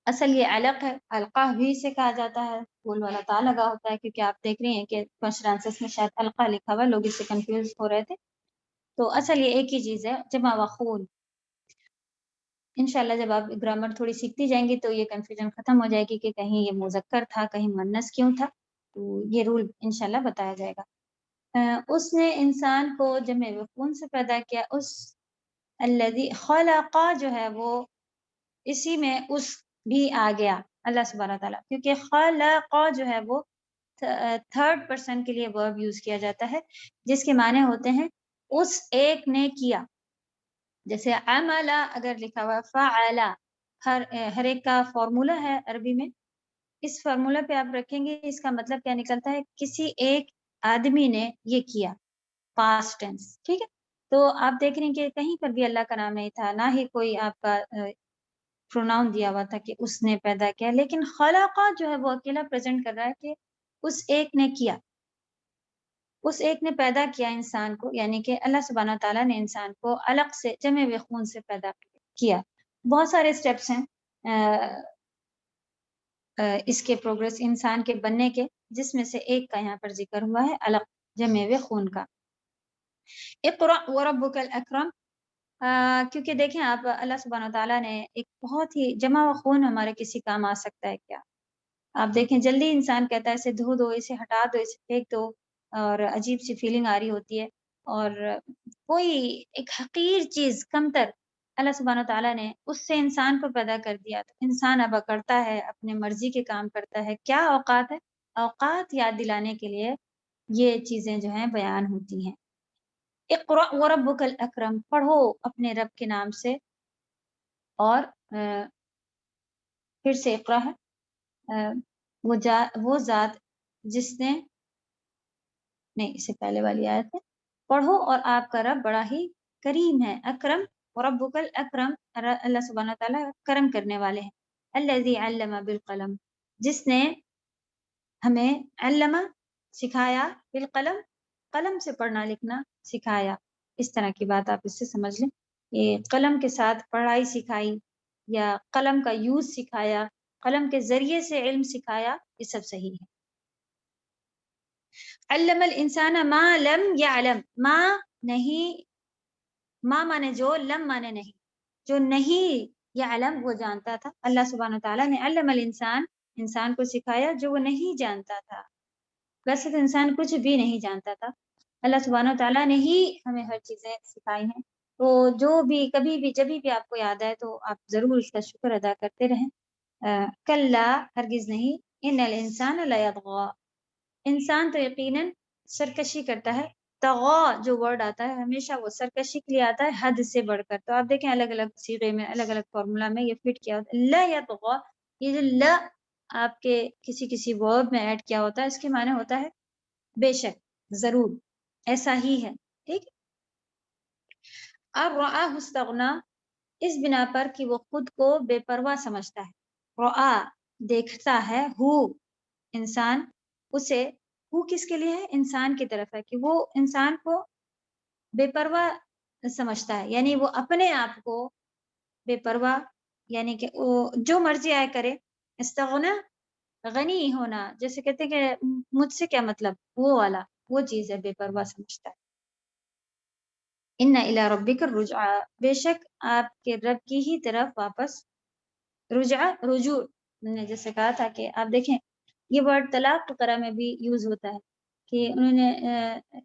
اصل یہ علق ہے، علقہ بھی سے کہا جاتا ہے، گول والا تا لگا ہوتا ہے، کیونکہ آپ دیکھ رہے ہیں کہ کوشچن آنسرس میں شاید علقہ لکھا ہوا، لوگ اس سے کنفیوز ہو رہے تھے۔ تو اصل یہ ایک ہی چیز ہے، جمع و خون۔ انشاءاللہ جب آپ گرامر تھوڑی سیکھتی جائیں گی تو یہ کنفیوژن ختم ہو جائے گی کہ کہیں یہ مذکر تھا، کہیں مؤنث کیوں تھا، تو یہ رول انشاءاللہ بتایا جائے گا۔ اس نے انسان کو جمع و خون سے پیدا کیا۔ اس الذی خلق جو ہے وہ اسی میں اس بھی آ گیا اللہ سبحانہ تعالیٰ، کیونکہ خلق جو ہے وہ تھرڈ پرسن کے لیے ورب یوز کیا جاتا ہے جس کے معنی ہوتے ہیں اس ایک نے کیا۔ جیسے عمل اگر لکھا ہوا فعل، ہر ایک کا فارمولا ہے عربی میں، اس فارمولا پہ آپ رکھیں گے، اس کا مطلب کیا نکلتا ہے؟ کسی ایک آدمی نے یہ کیا، پاسٹ ٹینس، ٹھیک ہے؟ تو آپ دیکھ رہے ہیں کہ کہیں پر بھی اللہ کا نام نہیں تھا، نہ ہی کوئی آپ کا پروناؤن دیا ہوا تھا کہ اس نے پیدا کیا، لیکن خلقہ جو ہے وہ اکیلا پریزنٹ کر رہا ہے کہ اس ایک نے کیا، اس ایک نے پیدا کیا انسان کو، یعنی کہ اللہ سبحانہ تعالیٰ نے انسان کو علق سے، جمع و خون سے پیدا کیا۔ بہت سارے سٹیپس ہیں اس کے پروگرس انسان کے بننے کے، جس میں سے ایک کا یہاں پر ذکر ہوا ہے، علق، جمع و خون کا۔ اقرأ وربک الاکرم، کیونکہ دیکھیں آپ، اللہ سبحانہ تعالیٰ نے ایک بہت ہی، جمع و خون ہمارے کسی کام آ سکتا ہے کیا؟ آپ دیکھیں جلدی انسان کہتا ہے اسے دھو دو، اسے ہٹا دو، اسے پھینک دو، اور عجیب سی فیلنگ آ رہی ہوتی ہے، اور کوئی ایک حقیر چیز، کمتر، اللہ سبحانہ تعالیٰ نے اس سے انسان کو پیدا کر دیا، تو انسان اب کرتا ہے، اپنے مرضی کے کام کرتا ہے۔ کیا اوقات ہے؟ اوقات یاد دلانے کے لیے یہ چیزیں جو ہیں بیان ہوتی ہیں۔ اقرأ وربک الاکرم، پڑھو اپنے رب کے نام سے اور پھر سے اقرا ہے وہ ذات جس نے نہیں، اس سے پہلے والی آیت ہے، پڑھو اور آپ کا رب بڑا ہی کریم ہے، اکرم وربک الاکرم، اللہ سبحانہ تعالیٰ کرم کرنے والے ہیں، الذی علم بالقلم، جس نے ہمیں علم سکھایا، بالقلم قلم سے پڑھنا لکھنا سکھایا. اس طرح کی بات آپ اس سے سمجھ لیں، یہ قلم کے ساتھ پڑھائی سکھائی یا قلم کا یوز سکھایا، قلم کے ذریعے سے علم سکھایا، یہ سب صحیح ہے. علم الانسان ما لم يعلم، ما نہیں، ما مانے جو، لم مانے نہیں، جو نہیں یعلم وہ جانتا تھا. اللہ سبحانہ تعالیٰ نے علم الانسان، انسان کو سکھایا جو وہ نہیں جانتا تھا. ویسے تو انسان کچھ بھی نہیں جانتا تھا، اللہ سبحانہ تعالیٰ نے ہی ہمیں ہر چیزیں سکھائی ہیں. تو جو بھی کبھی بھی جبھی بھی آپ کو یاد آئے تو آپ ضرور اس کا شکر ادا کرتے رہیں. کلا ہرگز نہیں، ان الانسان لیطغی، انسان تو یقیناً سرکشی کرتا ہے. طغا جو ورڈ آتا ہے ہمیشہ وہ سرکشی کے لیے آتا ہے، حد سے بڑھ کر. تو آپ دیکھیں الگ الگ صیغے میں، الگ الگ فارمولا میں یہ فٹ کیا ہوتا ہے. لا یطغی، یہ جو لا آپ کے کسی ورب میں ایڈ کیا ہوتا ہے، اس کے معنی ہوتا ہے بے شک، ضرور، ایسا ہی ہے. ٹھیک. اب رآہ استغنا، اس بنا پر کہ وہ خود کو بے پرواہ سمجھتا ہے. رآ دیکھتا ہے، ہو انسان اسے، ہو کس کے لیے ہے؟ انسان کی طرف ہے، کہ وہ انسان کو بے پرواہ سمجھتا ہے، یعنی وہ اپنے آپ کو بے پرواہ، یعنی کہ وہ جو مرضی آئے کرے. استغنا غنی ہونا، جیسے کہتے ہیں کہ مجھ سے کیا مطلب، وہ والا وہ چیز ہے، بے پرواہ سمجھتا ہے. ان الی ربک الرجعا، بے شک آپ کے رب کی ہی طرف واپس، رجوع نے جیسے کہا تھا کہ آپ دیکھیں یہ ورڈ طلاق وغیرہ میں بھی یوز ہوتا ہے کہ انہوں نے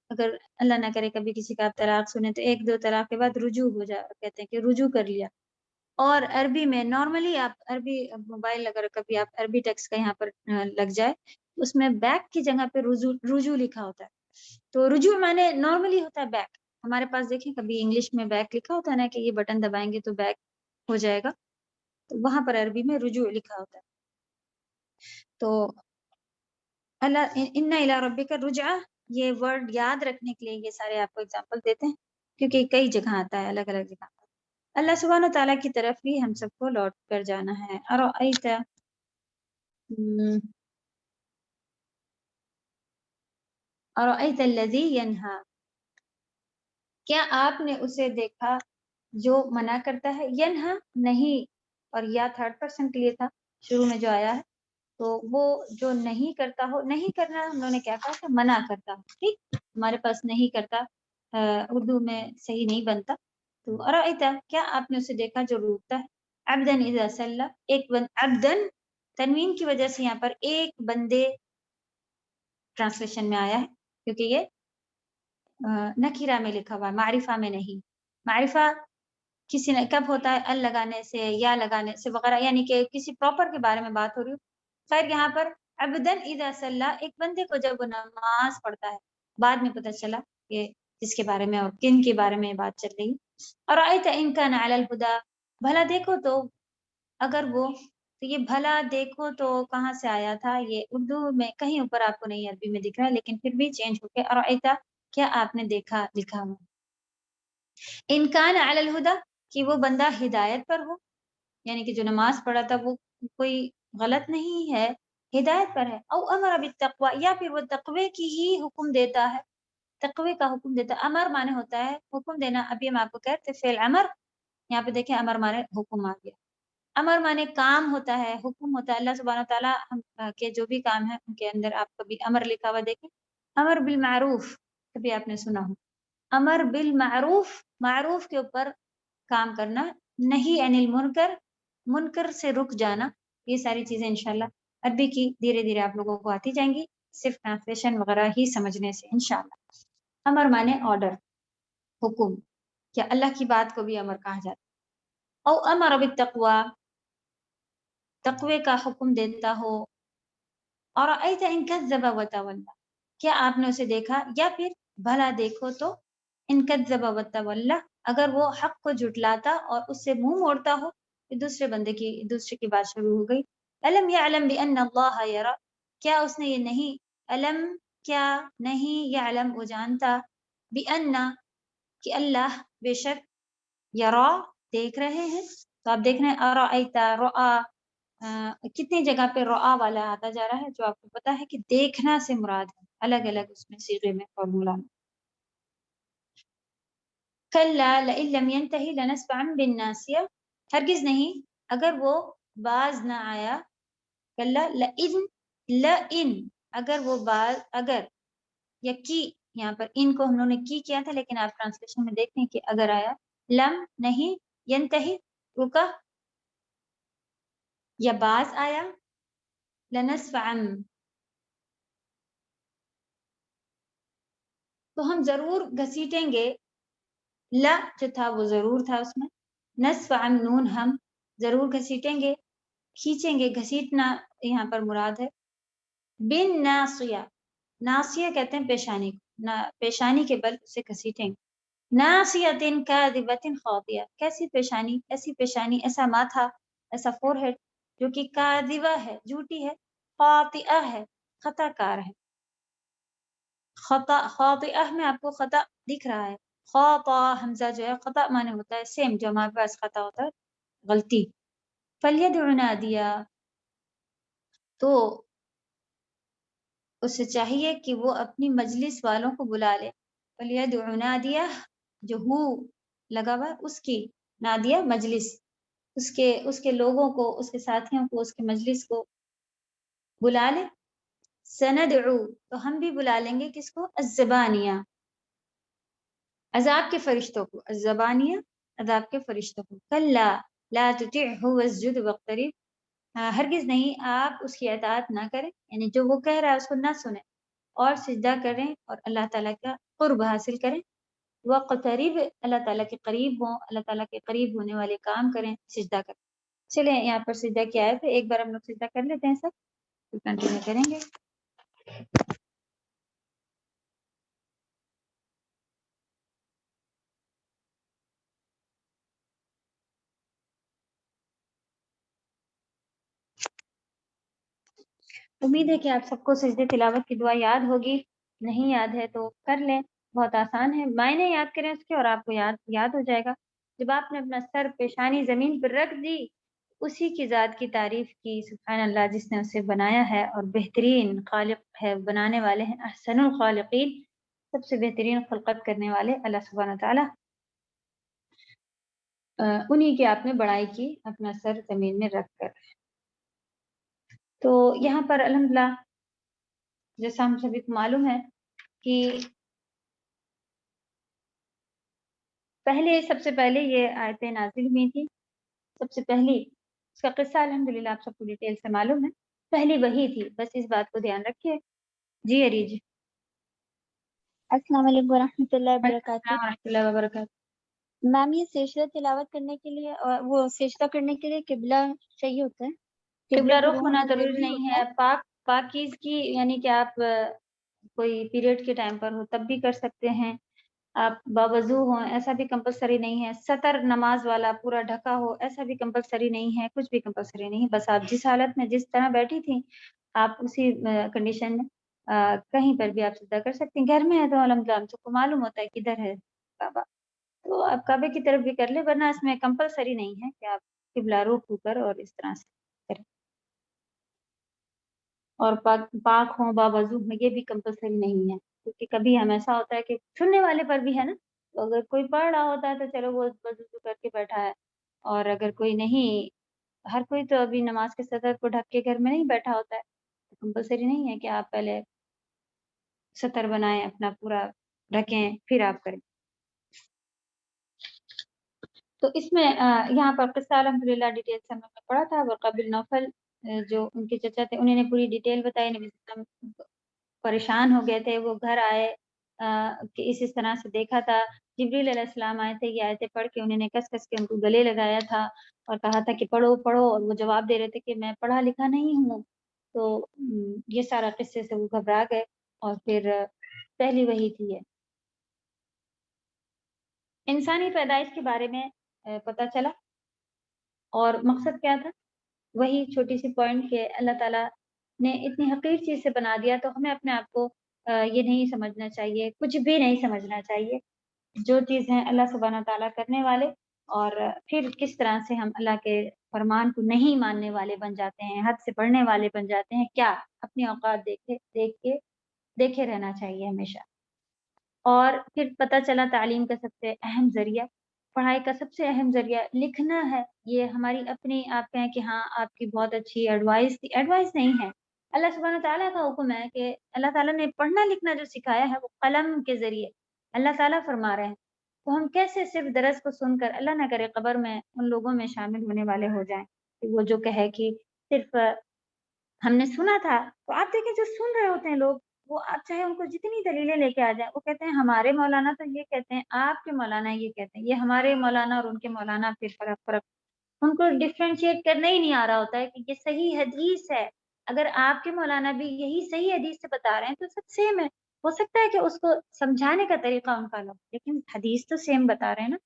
اگر اللہ نہ کرے کبھی کسی کا آپ طلاق سنیں تو ایک دو طلاق کے بعد رجوع ہو جا، کہتے ہیں کہ رجوع کر لیا. اور عربی میں نارملی آپ عربی موبائل اگر کبھی آپ عربی ٹیکسٹ کا یہاں پر لگ جائے اس میں بیک کی جگہ پہ رجوع لکھا ہوتا ہے. تو رجوع معنی نارملی ہوتا ہے بیک. ہمارے پاس دیکھیں کبھی انگلش میں بیک لکھا ہوتا ہے نا کہ یہ بٹن دبائیں گے تو بیک ہو جائے گا، تو وہاں پر عربی میں رجوع لکھا ہوتا ہے. تو اللہ ان الی ربک الرجعا، یہ ورڈ یاد رکھنے کے لیے یہ سارے آپ کو اگزامپل دیتے ہیں کیونکہ کئی جگہ آتا ہے، الگ الگ جگہ. اللہ سبحانہ تعالیٰ کی طرف بھی ہم سب کو لوٹ کر جانا ہے. ارأیت الذی ینہا، کیا آپ نے اسے دیکھا جو منع کرتا ہے. ینہا نہیں، اور یا تھرڈ پرسن کے لیے تھا شروع میں جو آیا ہے، تو وہ جو نہیں کرتا ہو، نہیں کرنا ہم لوگوں نے کیا کہا کہ منع کرتا ہو. ٹھیک، ہمارے پاس نہیں کرتا اردو میں صحیح نہیں بنتا. تو ارائیتا، کیا آپ نے اسے دیکھا جو روکتا ہے. عبدن اذا صلی، ایک عبدن تنوین کی وجہ سے یہاں پر ایک بندے ٹرانسلیشن میں آیا ہے کیونکہ یہ نکیرہ میں لکھا ہوا ہے، معرفہ میں نہیں. معرفہ کسی نے کب ہوتا ہے؟ ال لگانے سے، یا لگانے سے وغیرہ، یعنی کہ کسی پراپر کے بارے میں بات ہو رہی ہو. خیر یہاں پر عبدن اذا صلی، ایک بندے کو جب وہ نماز پڑھتا ہے. بعد میں پتہ چلا کہ جس کے بارے میں اور کن کے بارے میں بات چل رہی. اور آیت ان کان علی الہدی، بھلا دیکھو تو اگر وہ، تو یہ بھلا دیکھو تو کہاں سے آیا تھا؟ یہ اردو میں کہیں اوپر آپ کو نہیں عربی میں دکھ رہا ہے لیکن پھر بھی چینج ہو کے اور آیت، کیا آپ نے دیکھا لکھا ہوا. ان کان علی الہدی، کہ وہ بندہ ہدایت پر ہو، یعنی کہ جو نماز پڑھا تھا وہ کوئی غلط نہیں ہے، ہدایت پر ہے. او امر بالتقوی، یا پھر وہ تقوی کی ہی حکم دیتا ہے، تقوی کا حکم دیتا. امر مانے ہوتا ہے حکم دینا. ابھی ہم آپ کو کہتے فعل امر، یہاں پہ دیکھیں امر مانے حکم آ گیا. امر مانے کام ہوتا ہے، حکم ہوتا ہے. اللہ سبحانہ تعالیٰ کے جو بھی کام ہیں ان کے اندر آپ کبھی امر لکھا ہوا دیکھیں. امر بالمعروف کبھی آپ نے سنا ہو، امر بالمعروف، معروف کے اوپر کام کرنا. نہیں عن المنکر، منکر سے رک جانا. یہ ساری چیزیں انشاءاللہ عربی کی دھیرے دھیرے آپ لوگوں کو آتی جائیں گی، صرف ٹرانسلیشن وغیرہ ہی سمجھنے سے انشاءاللہ. امر مانے آرڈر، حکم، کیا اللہ کی بات کو بھی امر کہا جاتا ہے. او امر بالتقوی، تقوی کا حکم دیتا ہو. اور ایت ان کذب وتولی، کیا آپ نے اسے دیکھا، یا پھر بھلا دیکھو تو ان کذب وتولی، اگر وہ حق کو جھٹلاتا اور اس سے منہ موڑتا ہو. پھر دوسرے کی بات شروع ہو گئی. الم یعلم بان اللہ یرا، کیا اس نے یہ نہیں، الم کیا نہیں، یعلم وہ جانتا، بان کہ اللہ بے شک، یرا دیکھ رہے ہیں. تو آپ دیکھ رہے ہیں ارأیت، رؤا، کتنی جگہ پہ رؤا والا آتا جا رہا ہے، جو آپ کو پتا ہے کہ دیکھنا سے مراد ہے الگ الگ اس میں صیغے میں فارمولا میں. کلا لئن لم ينتهي لنسفعا بالناصیہ، ہرگز نہیں اگر وہ باز نہ آیا، کلا لئن اگر وہ باز، اگر یا کی، یہاں پر ان کو ہم لوگوں نے کی کیا تھا لیکن آپ ٹرانسلیشن میں دیکھتے ہیں کہ اگر آیا، لم نہیں، ینتہی رکا، یا باز آیا، لنسفعا تو ہم ضرور گھسیٹیں گے، لا جو تھا وہ ضرور تھا اس میں، نسفعا نون ہم ضرور گھسیٹیں گے، کھینچیں گے، گھسیٹنا یہاں پر مراد ہے. بن ناصیہ، ناصیہ کہتے ہیں پیشانی کو، پیشانی کے بل اسے گھسیٹیں گے. ناصیۃ کاذبۃ خاطیہ، کیسی پیشانی، ایسی پیشانی، ایسا ماتھا، ایسا فور ہیڈ جو کہ کاذبہ ہے، جھوٹی ہے، خاطئہ ہے، خطا کار ہے. خاطئہ میں آپ کو خطا دکھ رہا ہے، خطا حمزہ جو ہے خطا معنی ہوتا ہے سیم جو ہمارے پاس خطا ہوتا ہے غلطی. فلیدع نادیہ، تو اسے چاہیے کہ وہ اپنی مجلس والوں کو بلا لے. فلیدع نادیہ جو ہو لگا ہوا اس کی، نادیہ مجلس، اس کے لوگوں کو، اس کے ساتھیوں کو، اس کے مجلس کو بلا لے. سندعو تو ہم بھی بلا لیں گے کس کو، الزبانیہ عذاب کے فرشتوں کو، الزبانیہ عذاب کے فرشتوں کو. کلا لا تطعہ واسجد واقترب، ہرگز نہیں آپ اس کی اطاعت نہ کریں، یعنی جو وہ کہہ رہا ہے اس کو نہ سنیں اور سجدہ کریں اور اللہ تعالیٰ کا قرب حاصل کریں. واقترب اللہ تعالیٰ کے قریب ہوں، اللہ تعالیٰ کے قریب ہونے والے کام کریں، سجدہ کریں. چلیں یہاں پر سجدہ کیا ہے، ایک بار ہم لوگ سجدہ کر لیتے ہیں سب، پھر کنٹینیو کریں گے. امید ہے کہ آپ سب کو سجدے تلاوت کی دعا یاد ہوگی، نہیں یاد ہے تو کر لیں، بہت آسان ہے. معنی یاد کریں اس کے اور آپ کو یاد ہو جائے گا. جب آپ نے اپنا سر پیشانی زمین پر رکھ دی، اسی کی ذات کی تعریف کی، سبحان اللہ، جس نے اسے بنایا ہے اور بہترین خالق ہے، بنانے والے ہیں احسن الخالقین، سب سے بہترین خلقت کرنے والے اللہ سبحانہ تعالیٰ، انہی کی آپ نے بڑائی کی اپنا سر زمین میں رکھ کر. تو یہاں پر الحمدللہ جیسا ہم سبھی کو معلوم ہے کہ سب سے پہلے یہ آیتیں نازل ہوئی تھی. سب سے پہلی اس کا قصہ الحمدللہ آپ سب کو ڈیٹیل سے معلوم ہے، پہلی وہی تھی، بس اس بات کو دھیان رکھیے. جی اریج. السلام علیکم ورحمۃ اللہ وبرکاتہ. السلام ورحمۃ اللہ وبرکاتہ. میم یہ سجدہ تلاوت کرنے کے لیے اور وہ سجدہ کرنے کے لیے قبلہ صحیح ہوتا ہے؟ قبلہ رخ ہونا ہونا ضروری نہیں ہے، پاکیزگی یعنی کہ آپ کوئی پیریڈ کے ٹائم پر ہو تب بھی کر سکتے ہیں، آپ باوضو ہوں ایسا بھی کمپلسری نہیں ہے، سطر نماز والا پورا ڈھکا ہو ایسا بھی کمپلسری نہیں ہے، کچھ بھی کمپلسری نہیں ہے. بس آپ جس حالت میں جس طرح بیٹھی تھیں آپ اسی کنڈیشن میں کہیں پر بھی آپ سجدہ کر سکتے ہیں. گھر میں ہے تو الحمدللہ ہم سب کو معلوم ہوتا ہے کدھر ہے کعبہ، تو آپ کعبے کی طرف بھی کر لیں، ورنہ اس میں کمپلسری نہیں ہے کہ آپ قبلہ رخ ہو کر اور اس طرح سے کریں. اور پاک ہوں باوضو ہوں یہ بھی کمپلسری نہیں ہے، کیونکہ کبھی ہم ایسا ہوتا ہے کہ سننے والے پر بھی ہے نا، تو اگر کوئی پڑھ رہا ہوتا ہے تو چلو وہ وضو کر کے بیٹھا ہے، اور اگر کوئی نہیں، ہر کوئی تو ابھی نماز کے سطر کو ڈھک کے گھر میں نہیں بیٹھا ہوتا ہے، تو کمپلسری نہیں ہے کہ آپ پہلے سطر بنائیں اپنا پورا ڈھکیں پھر آپ کریں. تو اس میں یہاں پر قصہ الحمدللہ ڈیٹیل سے ہم نے پڑھا تھا. ورقہ بن نوفل جو ان کے چچا تھے انہوں نے پوری ڈیٹیل بتائی، نبی صلی اللہ علیہ وسلم پریشان ہو گئے تھے، وہ گھر آئے کہ اس طرح سے دیکھا تھا، جبریل علیہ السلام آئے تھے، یہ آیتیں پڑھ کے انہوں نے کس کس کے ان کو گلے لگایا تھا اور کہا تھا کہ پڑھو پڑھو، اور وہ جواب دے رہے تھے کہ میں پڑھا لکھا نہیں ہوں. تو یہ سارا قصے سے وہ گھبرا گئے اور پھر پہلی وحی تھی ہے. انسانی پیدائش کے بارے میں پتہ چلا اور مقصد کیا تھا؟ وہی چھوٹی سی پوائنٹ کہ اللہ تعالیٰ نے اتنی حقیر چیز سے بنا دیا تو ہمیں اپنے آپ کو یہ نہیں سمجھنا چاہیے، کچھ بھی نہیں سمجھنا چاہیے. جو چیز ہے اللہ سبحانہ تعالیٰ کرنے والے، اور پھر کس طرح سے ہم اللہ کے فرمان کو نہیں ماننے والے بن جاتے ہیں، حد سے بڑھنے والے بن جاتے ہیں. کیا اپنی اوقات دیکھے رہنا چاہیے ہمیشہ. اور پھر پتہ چلا تعلیم کا سب سے اہم ذریعہ، پڑھائی کا سب سے اہم ذریعہ لکھنا ہے. یہ ہماری اپنی، آپ کہیں کہ ہاں آپ کی بہت اچھی ایڈوائس تھی، ایڈوائس نہیں ہے، اللہ سبحانہ تعالیٰ کا حکم ہے کہ اللہ تعالیٰ نے پڑھنا لکھنا جو سکھایا ہے وہ قلم کے ذریعے اللہ تعالیٰ فرما رہے ہیں. تو ہم کیسے صرف درس کو سن کر، اللہ نہ کرے قبر میں ان لوگوں میں شامل ہونے والے ہو جائیں کہ وہ جو کہے کہ صرف ہم نے سنا تھا. تو آپ دیکھیں جو سن رہے ہوتے ہیں لوگ، وہ آپ چاہے ان کو جتنی دلیلیں لے کے آ جائیں، وہ کہتے ہیں ہمارے مولانا تو یہ کہتے ہیں، آپ کے مولانا یہ کہتے ہیں، یہ ہمارے مولانا اور ان کے مولانا پھر فرق ان کو ڈفرینشیٹ کرنا ہی نہیں آ رہا ہوتا ہے کہ یہ صحیح حدیث ہے. اگر آپ کے مولانا بھی یہی صحیح حدیث سے بتا رہے ہیں تو سب سیم ہے. ہو سکتا ہے کہ اس کو سمجھانے کا طریقہ ان کا الگ، لیکن حدیث تو سیم بتا رہے ہیں نا.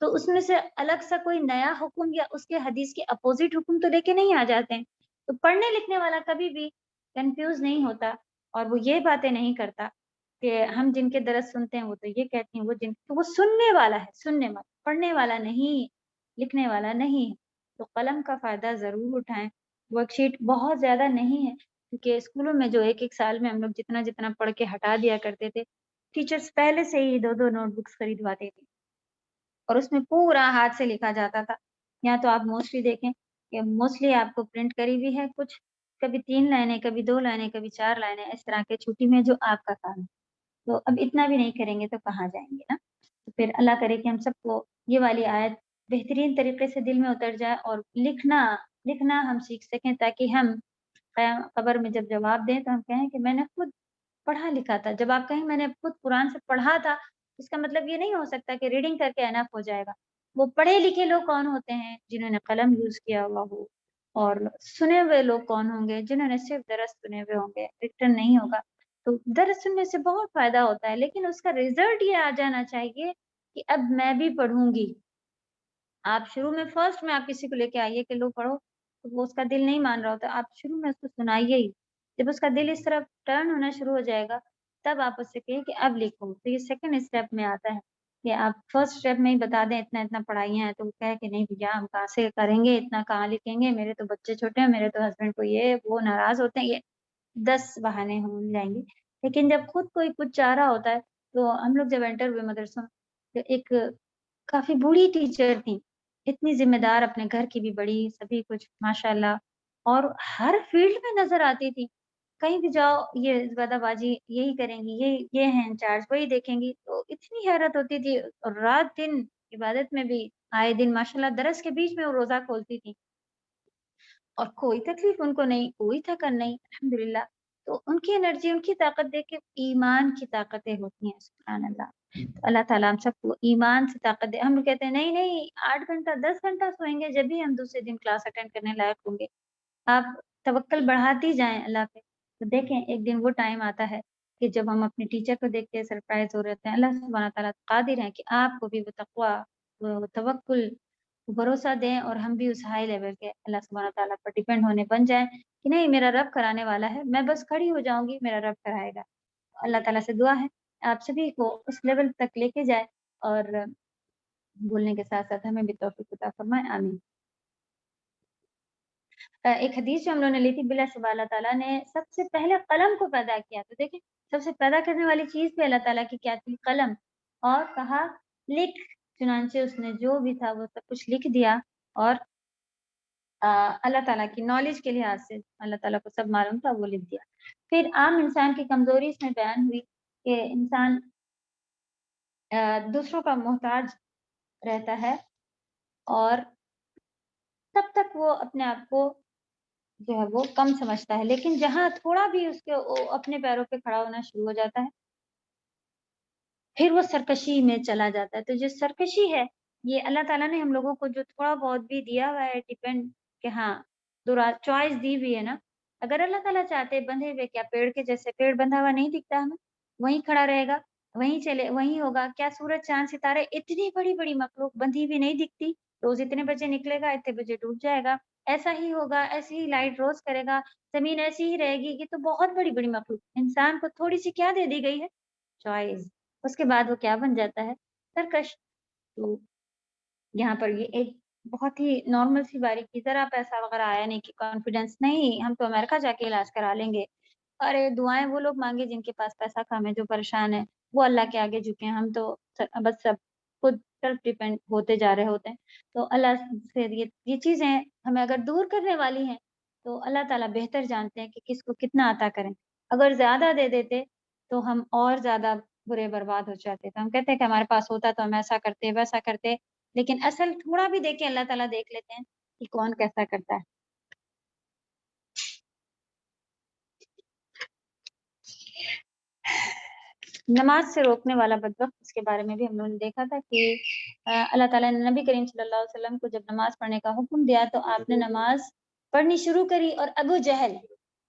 تو اس میں سے الگ سا کوئی نیا حکم یا اس کے حدیث کے اپوزٹ حکم تو لے کے نہیں آ جاتے ہیں. تو پڑھنے لکھنے والا کبھی بھی کنفیوز نہیں ہوتا، اور وہ یہ باتیں نہیں کرتا کہ ہم جن کے درس سنتے ہیں وہ تو یہ کہتے ہیں، تو وہ سننے والا ہے، سننے والا، پڑھنے والا نہیں، لکھنے والا نہیں. تو قلم کا فائدہ ضرور اٹھائیں. ورک شیٹ بہت زیادہ نہیں ہے، کیونکہ اسکولوں میں جو ایک سال میں ہم لوگ جتنا پڑھ کے ہٹا دیا کرتے تھے، ٹیچرز پہلے سے ہی 2 نوٹ بکس خریدواتے تھے اور اس میں پورا ہاتھ سے لکھا جاتا تھا. یہاں تو آپ موسٹلی دیکھیں کہ موسٹلی آپ کو پرنٹ کری ہوئی ہے، کچھ کبھی 3 لائنیں، کبھی 2 لائنیں، کبھی 4 لائنیں، اس طرح کے چھٹی میں جو آپ کا کام ہے. تو اب اتنا بھی نہیں کریں گے تو کہاں جائیں گے نا. تو پھر اللہ کرے کہ ہم سب کو یہ والی آیت بہترین طریقے سے دل میں اتر جائے اور لکھنا ہم سیکھ سکیں، تاکہ ہم قبر میں جب جواب دیں تو ہم کہیں کہ میں نے خود پڑھا لکھا تھا. جب آپ کہیں میں نے خود قرآن سے پڑھا تھا، اس کا مطلب یہ نہیں ہو سکتا کہ ریڈنگ کر کے انف ہو جائے گا. وہ پڑھے لکھے لوگ کون ہوتے ہیں؟ جنہوں نے قلم یوز کیا ہوا ہو. اور سنے ہوئے لوگ کون ہوں گے؟ جنہوں نے صرف درس سنے ہوئے ہوں گے، ریٹن نہیں ہوگا. تو درس سننے سے بہت فائدہ ہوتا ہے، لیکن اس کا رزلٹ یہ آ جانا چاہیے کہ اب میں بھی پڑھوں گی. آپ شروع میں فرسٹ میں آپ کسی کو لے کے آئیے کہ لو پڑھو، تو وہ اس کا دل نہیں مان رہا ہوتا. آپ شروع میں اس کو سنائیے ہی. جب اس کا دل اس طرف ٹرن ہونا شروع ہو جائے گا تب آپ اس سے کہیں کہ اب لکھو. تو یہ سیکنڈ اسٹیپ میں آتا ہے کہ آپ فرسٹ اسٹیپ میں ہی بتا دیں اتنا پڑھائی ہیں، تو وہ کہے کہ نہیں بھیا ہم کہاں سے کریں گے، اتنا کہاں لکھیں گے، میرے تو بچے چھوٹے ہیں، میرے تو ہسبینڈ کو یہ وہ ناراض ہوتے ہیں، یہ 10 بہانے ہو جائیں گے. لیکن جب خود کوئی کچھ چاہ رہا ہوتا ہے، تو ہم لوگ جب انٹر ہوئے مدرسوں، تو ایک کافی بوڑھی ٹیچر تھی، اتنی ذمہ دار، اپنے گھر کی بھی بڑی، سبھی کچھ ماشاءاللہ، اور ہر فیلڈ میں نظر آتی تھی. کہیں بھی جاؤ یہ زیادہ بازی یہی کریں گی، یہ ہیں انچارج، وہی دیکھیں گی. تو اتنی حیرت ہوتی تھی. اور رات دن عبادت میں بھی آئے دن ماشاءاللہ درس کے بیچ میں وہ روزہ کھولتی تھی، اور کوئی تکلیف ان کو نہیں، کوئی تھکن نہیں، الحمدللہ. تو ان کی انرجی، ان کی طاقت دیکھ کے ایمان کی طاقتیں ہوتی ہیں. سبحان اللہ. تو اللہ تعالیٰ ہم سب کو ایمان سے طاقت دے. ہم لوگ کہتے ہیں نہیں 8 گھنٹہ 10 گھنٹہ سوئیں گے جب بھی ہم دوسرے دن کلاس اٹینڈ کرنے لائق ہوں گے. آپ توکل بڑھاتی جائیں اللہ پہ، تو دیکھیں ایک دن وہ ٹائم آتا ہے کہ جب ہم اپنے ٹیچر کو دیکھ کے سرپرائز ہو رہتے ہیں. اللہ سبحانہ تعالیٰ قادر ہے کہ آپ کو بھی وہ تقویٰ، وہ توکل، بھروسہ دیں، اور ہم بھی اس ہائی لیول کے اللہ سبحانہ تعالیٰ پر ڈیپینڈ ہونے بن جائیں کہ نہیں میرا رب کرانے والا ہے، میں بس کھڑی ہو جاؤں گی، میرا رب کرائے گا. اللہ تعالیٰ سے دعا ہے آپ سبھی کو اس لیول تک لے کے جائے، اور بولنے کے ساتھ ساتھ ہمیں بھی توفیق عطا فرمائے. آمین. ایک حدیث جو ہم لوگوں نے لی تھی، بلا شبہ اللہ تعالیٰ نے سب سے پہلے قلم کو پیدا کیا. تو دیکھیں سب سے پیدا کرنے والی چیز بھی اللہ تعالیٰ کی کیا تھی؟ قلم. اور کہا لکھ. چنانچہ اس نے جو بھی تھا وہ سب کچھ لکھ دیا. اور اللہ تعالیٰ کی نالج کے لحاظ سے اللہ تعالیٰ کو سب معلوم تھا، وہ لکھ دیا. پھر عام انسان کی کمزوری اس میں بیان ہوئی کہ انسان دوسروں کا محتاج رہتا ہے، اور تب تک وہ اپنے آپ کو جو ہے وہ کم سمجھتا ہے. لیکن جہاں تھوڑا بھی اس کے اپنے پیروں پہ کھڑا ہونا شروع ہو جاتا ہے، پھر وہ سرکشی میں چلا جاتا ہے. تو جو سرکشی ہے، یہ اللہ تعالیٰ نے ہم لوگوں کو جو تھوڑا بہت بھی دیا ہوا ہے، ڈیپینڈ کہ ہاں چوائس دی ہوئی ہے نا. اگر اللہ تعالیٰ چاہتے بندھے ہوئے، کیا پیڑ کے جیسے پیڑ بندھا ہوا نہیں دکھتا ہمیں؟ وہیں کھڑا رہے گا، وہیں چلے، وہیں ہوگا. کیا سورج چاند ستارے اتنی بڑی بڑی مخلوق بندھی ہوئی نہیں دکھتی؟ روز اتنے بجے نکلے گا اتنے بجے ڈوب جائے گا، ایسا ہی ہوگا، ایسے ہی لائٹ روز کرے گا، زمین ایسی ہی رہے گی. یہ تو بہت بڑی بڑی مخلوق، انسان کو تھوڑی سی کیا دے دی گئی ہے؟ چوائس. اس کے بعد وہ کیا بن جاتا ہے؟ سرکش. تو یہاں پر یہ ایک بہت ہی نارمل سی باری کی، ذرا پیسہ وغیرہ آیا نہیں کہ کانفیڈینس نہیں ہم تو امریکہ جا کے علاج کرا لیں گے. ارے دعائیں وہ لوگ مانگے جن کے پاس پیسہ کم ہے، جو پریشان ہے، وہ اللہ کے آگے جھکے ہیں. ہم تو بس سب خود سیلف ڈیپینڈ ہوتے جا رہے ہوتے ہیں. تو اللہ سے یہ چیزیں ہمیں اگر دور کرنے والی ہیں تو اللہ تعالیٰ بہتر جانتے ہیں کہ کس کو کتنا عطا کریں. اگر زیادہ دے دیتے تو ہم اور زیادہ برے برباد ہو جاتے. تو ہم کہتے ہیں کہ ہمارے پاس ہوتا تو ہم ایسا کرتے ویسا کرتے، لیکن اصل تھوڑا بھی دیکھیں اللہ تعالیٰ دیکھ لیتے ہیں کہ کون کیسا کرتا ہے. نماز سے روکنے والا بدبخت، اس کے بارے میں بھی ہم لوگوں نے دیکھا تھا کہ اللہ تعالیٰ نے نبی کریم صلی اللہ علیہ وسلم کو جب نماز پڑھنے کا حکم دیا تو آپ نے نماز پڑھنی شروع کری، اور ابو جہل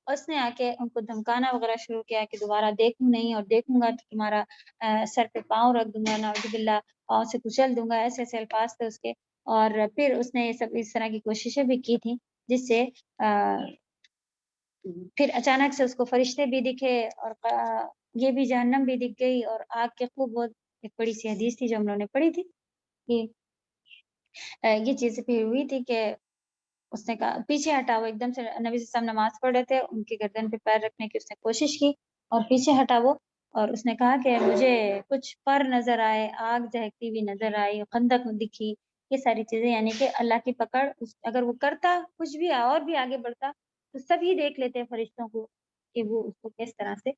اس نے آ کے ان کو دھمکانا وغیرہ شروع کیا کہ دوبارہ دیکھوں نہیں، اور دیکھوں گا تو تمہارا سر پہ پاؤں رکھ دوں گا، نعوذ باللہ پاؤں سے کچل دوں گا. ایسے ایسے الفاظ تھے اس کے. اور پھر اس نے یہ سب اس طرح کی کوششیں بھی کی تھیں، جس سے پھر اچانک سے اس کو فرشتے بھی دکھے، اور یہ بھی جہنم بھی دکھ گئی، اور آگ کے خوب. بہت ایک بڑی سی حدیث تھی جو ہم لوگوں نے پڑھی تھی کہ یہ چیز پھر ہوئی تھی کہ اس نے کہا پیچھے ہٹا. وہ ایک دم سے نبی صلی اللہ علیہ وسلم نماز پڑھ رہے تھے، ان کی گردن پہ پیر رکھنے کی اس نے کوشش کی اور پیچھے ہٹا وہ، اور اس نے کہا کہ مجھے کچھ پر نظر آئے، آگ جہکتی ہوئی نظر آئی، خندق دکھی، یہ ساری چیزیں. یعنی کہ اللہ کی پکڑ اگر وہ کرتا کچھ بھی اور بھی آگے بڑھتا تو سبھی دیکھ لیتے فرشتوں کو کہ وہ اس کو کس طرح سے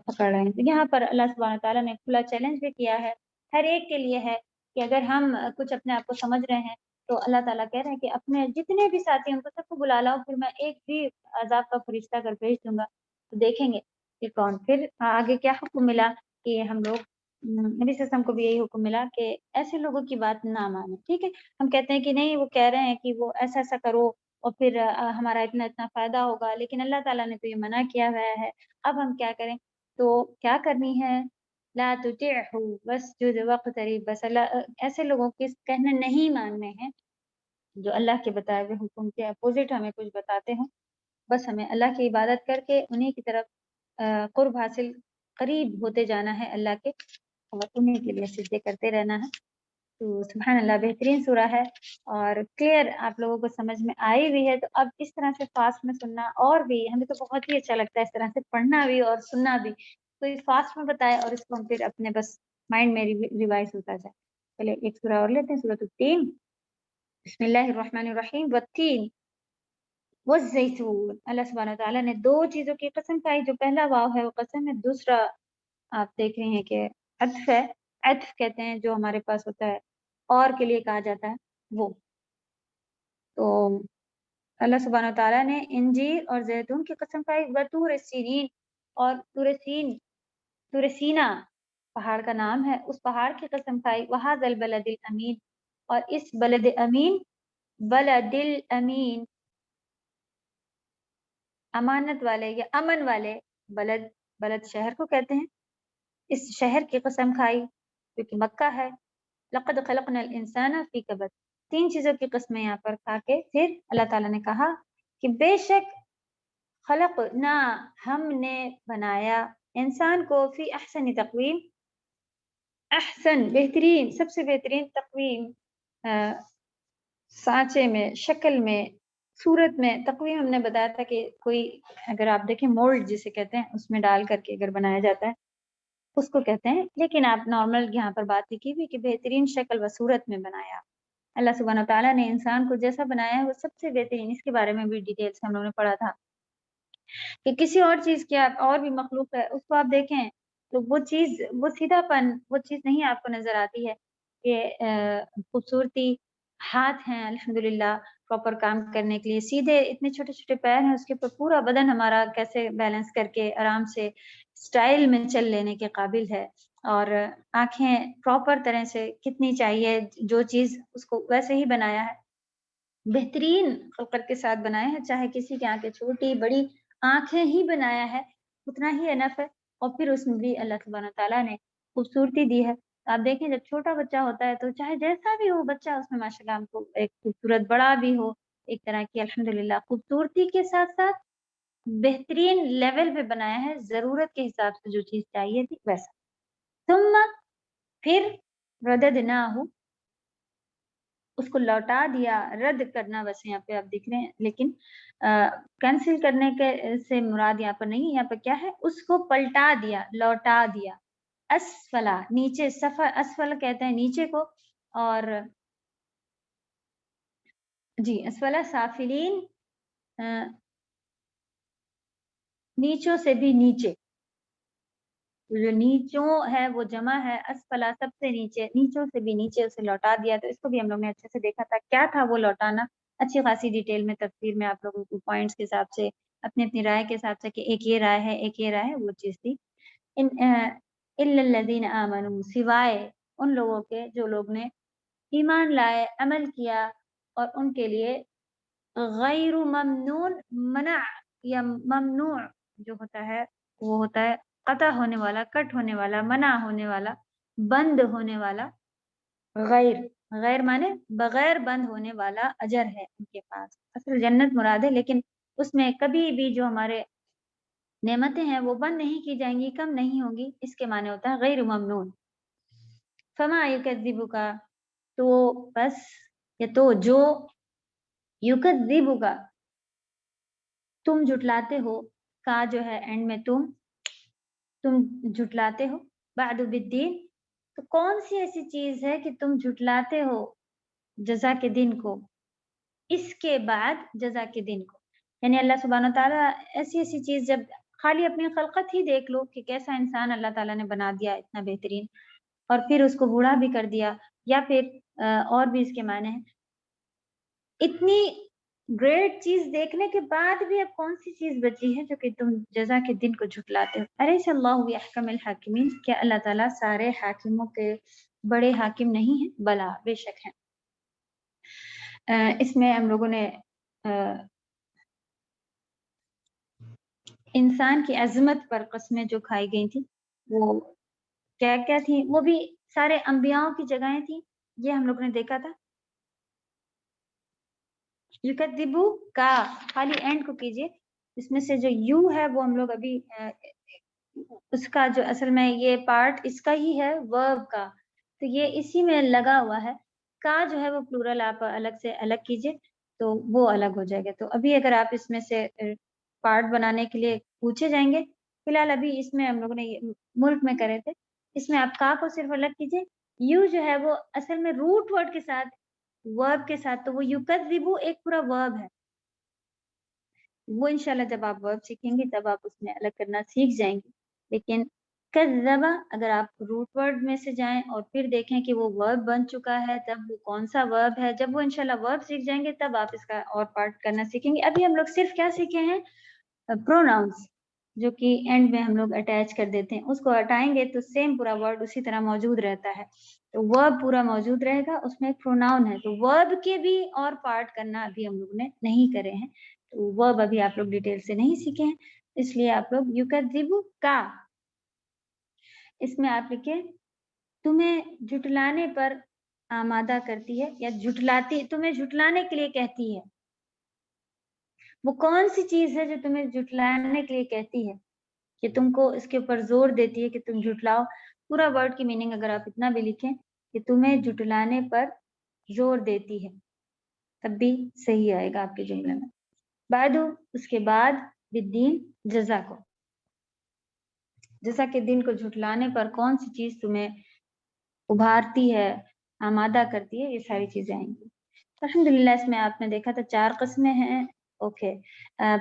پکڑ رہے ہیں. یہاں پر اللہ سبحانہ تعالیٰ نے کھلا چیلنج بھی کیا ہے، ہر ایک کے لیے ہے کہ اگر ہم کچھ اپنے آپ کو سمجھ رہے ہیں تو اللہ تعالیٰ کہہ رہے ہیں کہ اپنے جتنے بھی ساتھی ہیں ان کو سب کو بلا لاؤ، پھر میں ایک بھی عذاب کا فرشتہ اگر بھیج دوں گا تو دیکھیں گے کہ کون. پھر آگے کیا حکم ملا کہ ہم لوگ نبی صلی اللہ علیہ وسلم کو بھی یہی حکم ملا کہ ایسے لوگوں کی بات نہ مانیں. ٹھیک ہے، ہم کہتے ہیں کہ نہیں وہ کہہ رہے ہیں کہ وہ ایسا ایسا کرو اور پھر ہمارا اتنا اتنا فائدہ ہوگا، لیکن اللہ تعالیٰ نے تو یہ منع کیا ہوا ہے. اب ہم کیا کریں؟ تو کیا کرنی ہے؟ لا تطیعہ واسجد واقترب. بس اللہ ایسے لوگوں کے کہنے نہیں ماننے ہیں جو اللہ کے بتائے ہوئے حکم کے اپوزٹ ہمیں کچھ بتاتے ہیں. بس ہمیں اللہ کی عبادت کر کے انہیں کی طرف قرب حاصل قریب ہوتے جانا ہے اللہ کے، اور انہیں کے لیے سجدے کرتے رہنا ہے. تو سبحان اللہ بہترین سورہ ہے اور کلیئر آپ لوگوں کو سمجھ میں آئی بھی ہے. تو اب اس طرح سے فاسٹ میں سننا، اور بھی ہمیں تو بہت ہی اچھا لگتا ہے اس طرح سے پڑھنا بھی اور سننا بھی. تو یہ فاسٹ میں بتائے اور اس کو ہم پھر اپنے بس مائنڈ میں ریوائز ہوتا جائے. چلے ایک سورہ اور لیتے ہیں، سورۃ التین. بسم اللہ الرحمن الرحیم. والتین والزیتون. اللہ سبحانہ تعالیٰ نے دو چیزوں کی قسم کھائی. جو پہلا واو ہے وہ قسم ہے، دوسرا آپ دیکھ رہے ہیں کہ عطف ہے. عطف کہتے ہیں جو ہمارے پاس ہوتا ہے اور کے لیے کہا جاتا ہے وہ. تو اللہ سبحانہ تعالیٰ نے انجیر اور زیتون کی قسم کھائی. وطور سینین، اور طور سینا پہاڑ کا نام ہے، اس پہاڑ کی قسم کھائی. وہذا البلد الامین، اور اس بلد امین، بلد الامین امانت والے یا امن والے بلد، بلد شہر کو کہتے ہیں، اس شہر کی قسم کھائی جو کہ مکہ ہے. لقد خلقنا الانسان فی کبد. تین چیزوں کی قسمیں یہاں پر کھا کے پھر اللہ تعالیٰ نے کہا کہ بے شک خلقنا ہم نے بنایا انسان کو فی احسن تقویم. احسن بہترین، سب سے بہترین تقویم، سانچے میں، شکل میں، صورت میں. تقویم ہم نے بتایا تھا کہ کوئی اگر آپ دیکھیں مولڈ جسے کہتے ہیں اس میں ڈال کر کے اگر بنایا جاتا ہے اس کو کہتے ہیں. لیکن آپ نارمل یہاں پر بات کی بھی کہ بہترین شکل و صورت میں بنایا. اللہ سبحانہ تعالیٰ نے انسان کو جیسا بنایا ہے وہ سب سے بہترین. اس کے بارے میں بھی ڈیٹیل سے ہم لوگوں نے پڑھا تھا کہ کسی اور چیز کی آپ اور بھی مخلوق ہے اس کو آپ دیکھیں تو وہ چیز، وہ سیدھا پن، وہ چیز نہیں آپ کو نظر آتی ہے. کہ خوبصورتی، ہاتھ ہیں الحمدللہ پراپر کام کرنے کے لیے، سیدھے اتنے چھوٹے چھوٹے پیر ہیں، اس کے اوپر پورا بدن ہمارا کیسے بیلنس کر کے آرام سے سٹائل میں چل لینے کے قابل ہے. اور آنکھیں پراپر طرح سے کتنی چاہیے، جو چیز اس کو ویسے ہی بنایا ہے، بہترین خلقت کے ساتھ بنایا ہے. چاہے کسی کی آنکھیں چھوٹی بڑی، آنکھیں ہی بنایا ہے اتنا ہی انف ہے. اور پھر اس میں بھی اللہ سبحانہ تعالیٰ نے خوبصورتی دی ہے آپ دیکھیں جب چھوٹا بچہ ہوتا ہے تو چاہے جیسا بھی ہو بچہ اس میں ماشاءاللہ ہم کو ایک خوبصورت بڑا بھی ہو ایک طرح کی الحمدللہ خوبصورتی کے ساتھ ساتھ بہترین لیول پہ بنایا ہے، ضرورت کے حساب سے جو چیز چاہیے تھی ویسا. ثم پھر رددناہ اس کو لوٹا دیا، رد کرنا بس یہاں پہ آپ دیکھ رہے ہیں، لیکن کینسل کرنے کے سے مراد یہاں پر نہیں، یہاں پہ کیا ہے، اس کو پلٹا دیا، لوٹا دیا. اسفلا نیچے، اسفل کہتے ہیں نیچے کو، اور جی اسفلا سافلین نیچوں سے بھی نیچے، جو نیچوں ہے وہ جمع ہے، اسفلا سب سے نیچے، نیچوں سے بھی نیچے اسے لوٹا دیا. تو اس کو بھی ہم لوگ نے اچھے سے دیکھا تھا کیا تھا وہ لوٹانا، اچھی خاصی ڈیٹیل میں تفسیر میں آپ لوگوں کو پوائنٹس کے حساب سے اپنی اپنی رائے کے حساب سے کہ ایک یہ رائے ہے ایک یہ رائے ہے، وہ چیز تھی. الا الذین آمنوا سوائے ان لوگوں کے جو لوگ نے ایمان لائے، عمل کیا، اور ان کے لیے غیر ممنون، منع یا ممنوع جو ہوتا ہے وہ ہوتا ہے قطع ہونے والا، کٹ ہونے والا، منع ہونے والا، بند ہونے والا. غیر، غیر مانے بغیر بند ہونے والا اجر ہے ان کے پاس. اصل جنت مراد ہے، لیکن اس میں کبھی بھی جو ہمارے نعمتیں ہیں وہ بند نہیں کی جائیں گی، کم نہیں ہوں گی، اس کے معنی ہوتا ہے غیر ممنون. فما یکذبک، تو بس یا تو جو یکذبک تم جھٹلاتے ہو، کا جو ہے اینڈ میں تم جھٹلاتے ہو، بعد بالدین، تو کون سی ایسی چیز ہے کہ تم جھٹلاتے ہو جزا کے دن کو، اس کے بعد جزا کے دن کو. یعنی اللہ سبحانہ تعالیٰ ایسی ایسی چیز، جب خالی اپنی خلقت ہی دیکھ لو کہ کیسا انسان اللہ تعالیٰ نے بنا دیا اتنا بہترین، اور پھر اس کو بوڑھا بھی کر دیا، یا پھر اور بھی اس کے معنی ہیں. اتنی گریٹ چیز دیکھنے کے بعد بھی اب کون سی چیز بچی ہے جو کہ تم جزا کے دن کو جھٹلاتے ہو. الیس اللہ باحکم الحاکمین، کیا اللہ تعالیٰ سارے حاکموں کے بڑے حاکم نہیں ہیں؟ بلا بے شک ہیں. اس میں ہم لوگوں نے انسان کی عظمت پر قسمیں جو کھائی گئی تھی وہ کیا کیا تھی، وہ بھی سارے انبیاؤں کی جگہیں تھیں، یہ ہم لوگ نے دیکھا تھا. یکذبو کا خالی اینڈ کو کیجئے، اس میں سے جو یو ہے وہ ہم لوگ ابھی اس کا جو اصل میں یہ پارٹ اس کا ہی ہے ورب کا، تو یہ اسی میں لگا ہوا ہے. کا جو ہے وہ پلورل آپ الگ سے الگ کیجئے تو وہ الگ ہو جائے گا. تو ابھی اگر آپ اس میں سے پارٹ بنانے کے لیے پوچھے جائیں گے، فی الحال ابھی اس میں ہم لوگوں نے ملک میں کرے تھے، اس میں آپ کا کو صرف الگ کیجئے. یو جو ہے وہ اصل میں روٹ ورڈ کے ساتھ، ورب کے ساتھ، تو وہ یکذبو ایک پورا ورب ہے. وہ انشاءاللہ جب آپ ورب سیکھیں گے تب آپ اس میں الگ کرنا سیکھ جائیں گے. لیکن کذبا اگر آپ روٹ ورڈ میں سے جائیں اور پھر دیکھیں کہ وہ ورب بن چکا ہے تب وہ کون سا ورب ہے، جب وہ انشاءاللہ ورب سیکھ جائیں گے تب آپ اس کا اور پارٹ کرنا سیکھیں گے. ابھی ہم لوگ صرف کیا سیکھے ہیں، پروناؤنس، جو کہ اینڈ میں ہم لوگ اٹیچ کر دیتے ہیں. اس کو ہٹائیں گے تو سیم پورا ورڈ اسی طرح موجود رہتا ہے، تو ورب پورا موجود رہے گا، اس میں ایک پروناؤن ہے. تو ورب کے بھی اور پارٹ کرنا ابھی ہم لوگ نے نہیں کرے ہیں، تو ورب ابھی آپ لوگ ڈیٹیل سے نہیں سیکھے ہیں، اس لیے آپ لوگ یکذبو کا، اس میں آپ لکھیں تمہیں جھٹلانے پر آمادہ کرتی ہے، یا جھٹلاتی، تمہیں جھٹلانے کے لیے کہتی ہے. وہ کون سی چیز ہے جو تمہیں جھٹلانے کے لیے کہتی ہے، کہ تم کو اس کے اوپر زور دیتی ہے کہ تم جھٹلاؤ. پورا ورڈ کی میننگ اگر آپ اتنا بھی لکھیں کہ تمہیں جھٹلانے پر زور دیتی ہے، تب بھی صحیح آئے گا آپ کے جملے میں. بعد، اس کے بعد، بالدین جزا کو، جزا کے دن کو جھٹلانے پر کون سی چیز تمہیں ابھارتی ہے، آمادہ کرتی ہے، یہ ساری چیزیں آئیں گی. الحمدللہ اس میں آپ نے دیکھا تھا 4 قسمیں ہیں. اوکے،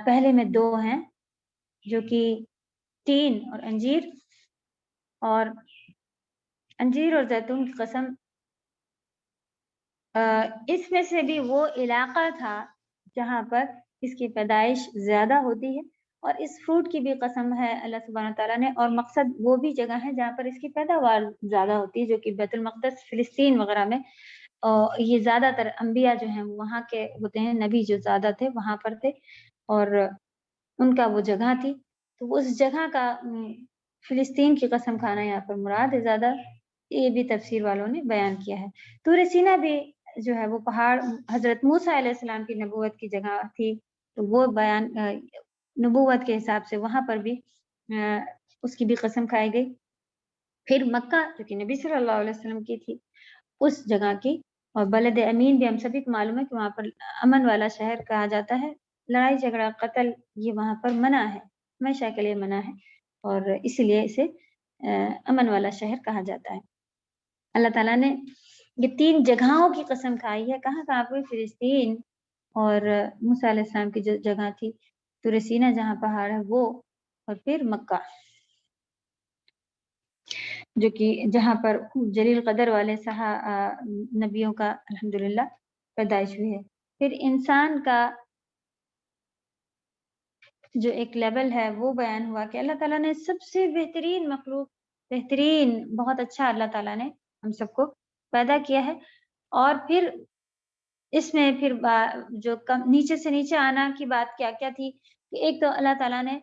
پہلے میں 2 ہیں جو کہ تین اور انجیر، اور انجیر اور زیتون کی قسم. اس میں سے بھی وہ علاقہ تھا جہاں پر اس کی پیدائش زیادہ ہوتی ہے، اور اس فروٹ کی بھی قسم ہے اللہ سبحانہ تعالیٰ نے، اور مقصد وہ بھی جگہ ہے جہاں پر اس کی پیداوار زیادہ ہوتی ہے، جو کہ بیت المقدس، فلسطین وغیرہ میں. یہ زیادہ تر انبیاء جو ہیں وہاں کے ہوتے ہیں، نبی جو زیادہ تھے وہاں پر تھے، اور ان کا وہ جگہ تھی. تو اس جگہ کا فلسطین کی قسم کھانا یہاں پر مراد ہے زیادہ. یہ بھی تفسیر والوں نے بیان کیا ہے۔ طور سینا بھی جو ہے وہ پہاڑ حضرت موسیٰ علیہ السلام کی نبوت کی جگہ تھی، تو وہ بیان نبوت کے حساب سے وہاں پر بھی اس کی بھی قسم کھائی گئی۔ پھر مکہ جو کہ نبی صلی اللہ علیہ وسلم کی تھی، اس جگہ کی، اور بلد امین بھی ہم سبھی کو معلوم ہے کہ وہاں پر امن والا شہر کہا جاتا ہے، لڑائی جھگڑا قتل یہ وہاں پر منع ہے، ہمیشہ کے لیے منع ہے، اور اس لیے اسے امن والا شہر کہا جاتا ہے۔ اللہ تعالیٰ نے یہ 3 جگہوں کی قسم کھائی ہے، کہاں کہاں پہ؟ فلسطین اور موسیٰ علیہ السلام کی جو جگہ تھی طور سینا جہاں پہاڑ ہے وہ، اور پھر مکہ جو کہ جہاں پر جلیل قدر والے نبیوں کا الحمدللہ پیدائش ہوئی ہے۔ پھر انسان کا جو ایک لیول ہے وہ بیان ہوا کہ اللہ تعالیٰ نے سب سے بہترین مخلوق، بہترین، بہت اچھا اللہ تعالیٰ نے ہم سب کو پیدا کیا ہے، اور پھر اس میں پھر جو نیچے سے نیچے آنا کی بات کیا کیا تھی کہ ایک تو اللہ تعالیٰ نے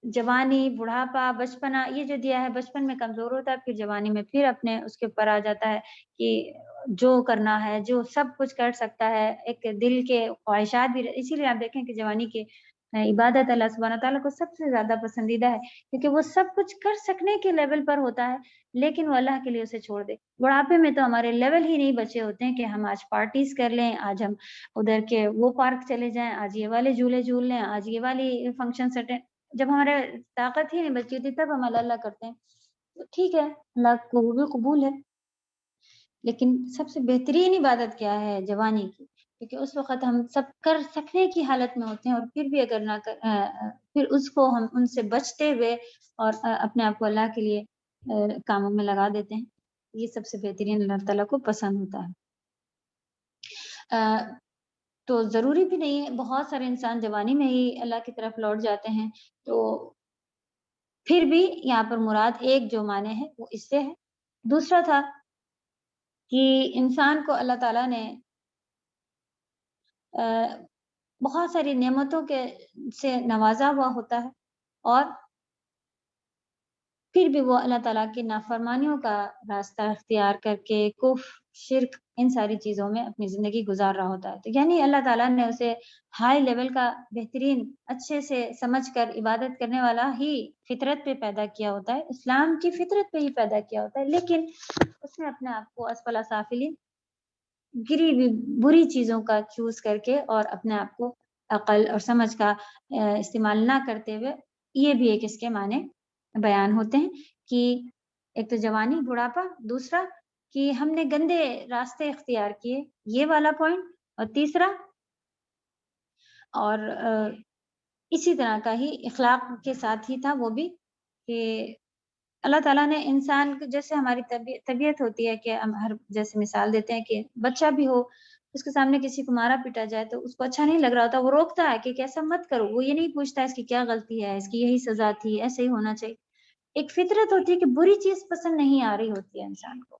جوانی، بڑھاپا، بچپنا یہ جو دیا ہے، بچپن میں کمزور ہوتا ہے، پھر جوانی میں پھر اپنے اس کے اوپر آ جاتا ہے کہ جو کرنا ہے، جو سب کچھ کر سکتا ہے، ایک دل کے خواہشات بھی، اسی لیے آپ دیکھیں کہ جوانی کے عبادت اللہ سبحانہ تعالیٰ کو سب سے زیادہ پسندیدہ ہے، کیونکہ وہ سب کچھ کر سکنے کے لیول پر ہوتا ہے، لیکن وہ اللہ کے لیے اسے چھوڑ دے۔ بڑھاپے میں تو ہمارے لیول ہی نہیں بچے ہوتے ہیں کہ ہم آج پارٹیز کر لیں، آج ہم ادھر کے وہ پارک چلے جائیں، آج یہ والے جھولے جھول لیں، آج یہ والی فنکشن اٹینڈ۔ جب ہمارے طاقت ہی نہیں بچی ہوتی تب ہم اللہ کرتے ہیں، تو ٹھیک ہے، اللہ کو وہ بھی قبول ہے، لیکن سب سے بہترین عبادت کیا ہے؟ جوانی کی، کیونکہ اس وقت ہم سب کر سکنے کی حالت میں ہوتے ہیں، اور پھر بھی اگر نہ پھر اس کو ہم ان سے بچتے ہوئے اور اپنے آپ کو اللہ کے لیے کاموں میں لگا دیتے ہیں، یہ سب سے بہترین اللہ تعالیٰ کو پسند ہوتا ہے۔ تو ضروری بھی نہیں ہے، بہت سارے انسان جوانی میں ہی اللہ کی طرف لوٹ جاتے ہیں، تو پھر بھی یہاں پر مراد ایک جو معنی ہے وہ اس سے ہے۔ دوسرا تھا کہ انسان کو اللہ تعالیٰ نے بہت ساری نعمتوں کے سے نوازا ہوا ہوتا ہے، اور پھر بھی وہ اللہ تعالیٰ کی نافرمانیوں کا راستہ اختیار کر کے کفر، شرک، ان ساری چیزوں میں اپنی زندگی گزار رہا ہوتا ہے۔ تو یعنی اللہ تعالیٰ نے اسے ہائی لیول کا بہترین اچھے سے سمجھ کر عبادت کرنے والا ہی فطرت پہ پیدا کیا ہوتا ہے، اسلام کی فطرت پہ ہی پیدا کیا ہوتا ہے، لیکن اس نے اپنے آپ کو اسفل سافلین، گری ہوئی بری چیزوں کا چوز کر کے اور اپنے آپ کو عقل اور سمجھ کا استعمال نہ کرتے ہوئے، یہ بھی ایک اس کے معنی بیان ہوتے ہیں کہ ایک تو جوانی، بڑھاپا، دوسرا کہ ہم نے گندے راستے اختیار کیے، یہ والا پوائنٹ، اور تیسرا اور اسی طرح کا ہی اخلاق کے ساتھ ہی تھا وہ بھی کہ اللہ تعالیٰ نے انسان کو، جیسے ہماری طبیعت ہوتی ہے کہ ہم ہر جیسے مثال دیتے ہیں کہ بچہ بھی ہو، اس کے سامنے کسی کو مارا پیٹا جائے تو اس کو اچھا نہیں لگ رہا ہوتا، وہ روکتا ہے کہ ایسا مت کرو، وہ یہ نہیں پوچھتا اس کی کیا غلطی ہے، اس کی یہی سزا تھی، ایسے ہی ہونا چاہیے۔ ایک فطرت ہوتی ہے کہ بری چیز پسند نہیں آ رہی ہوتی ہے انسان کو،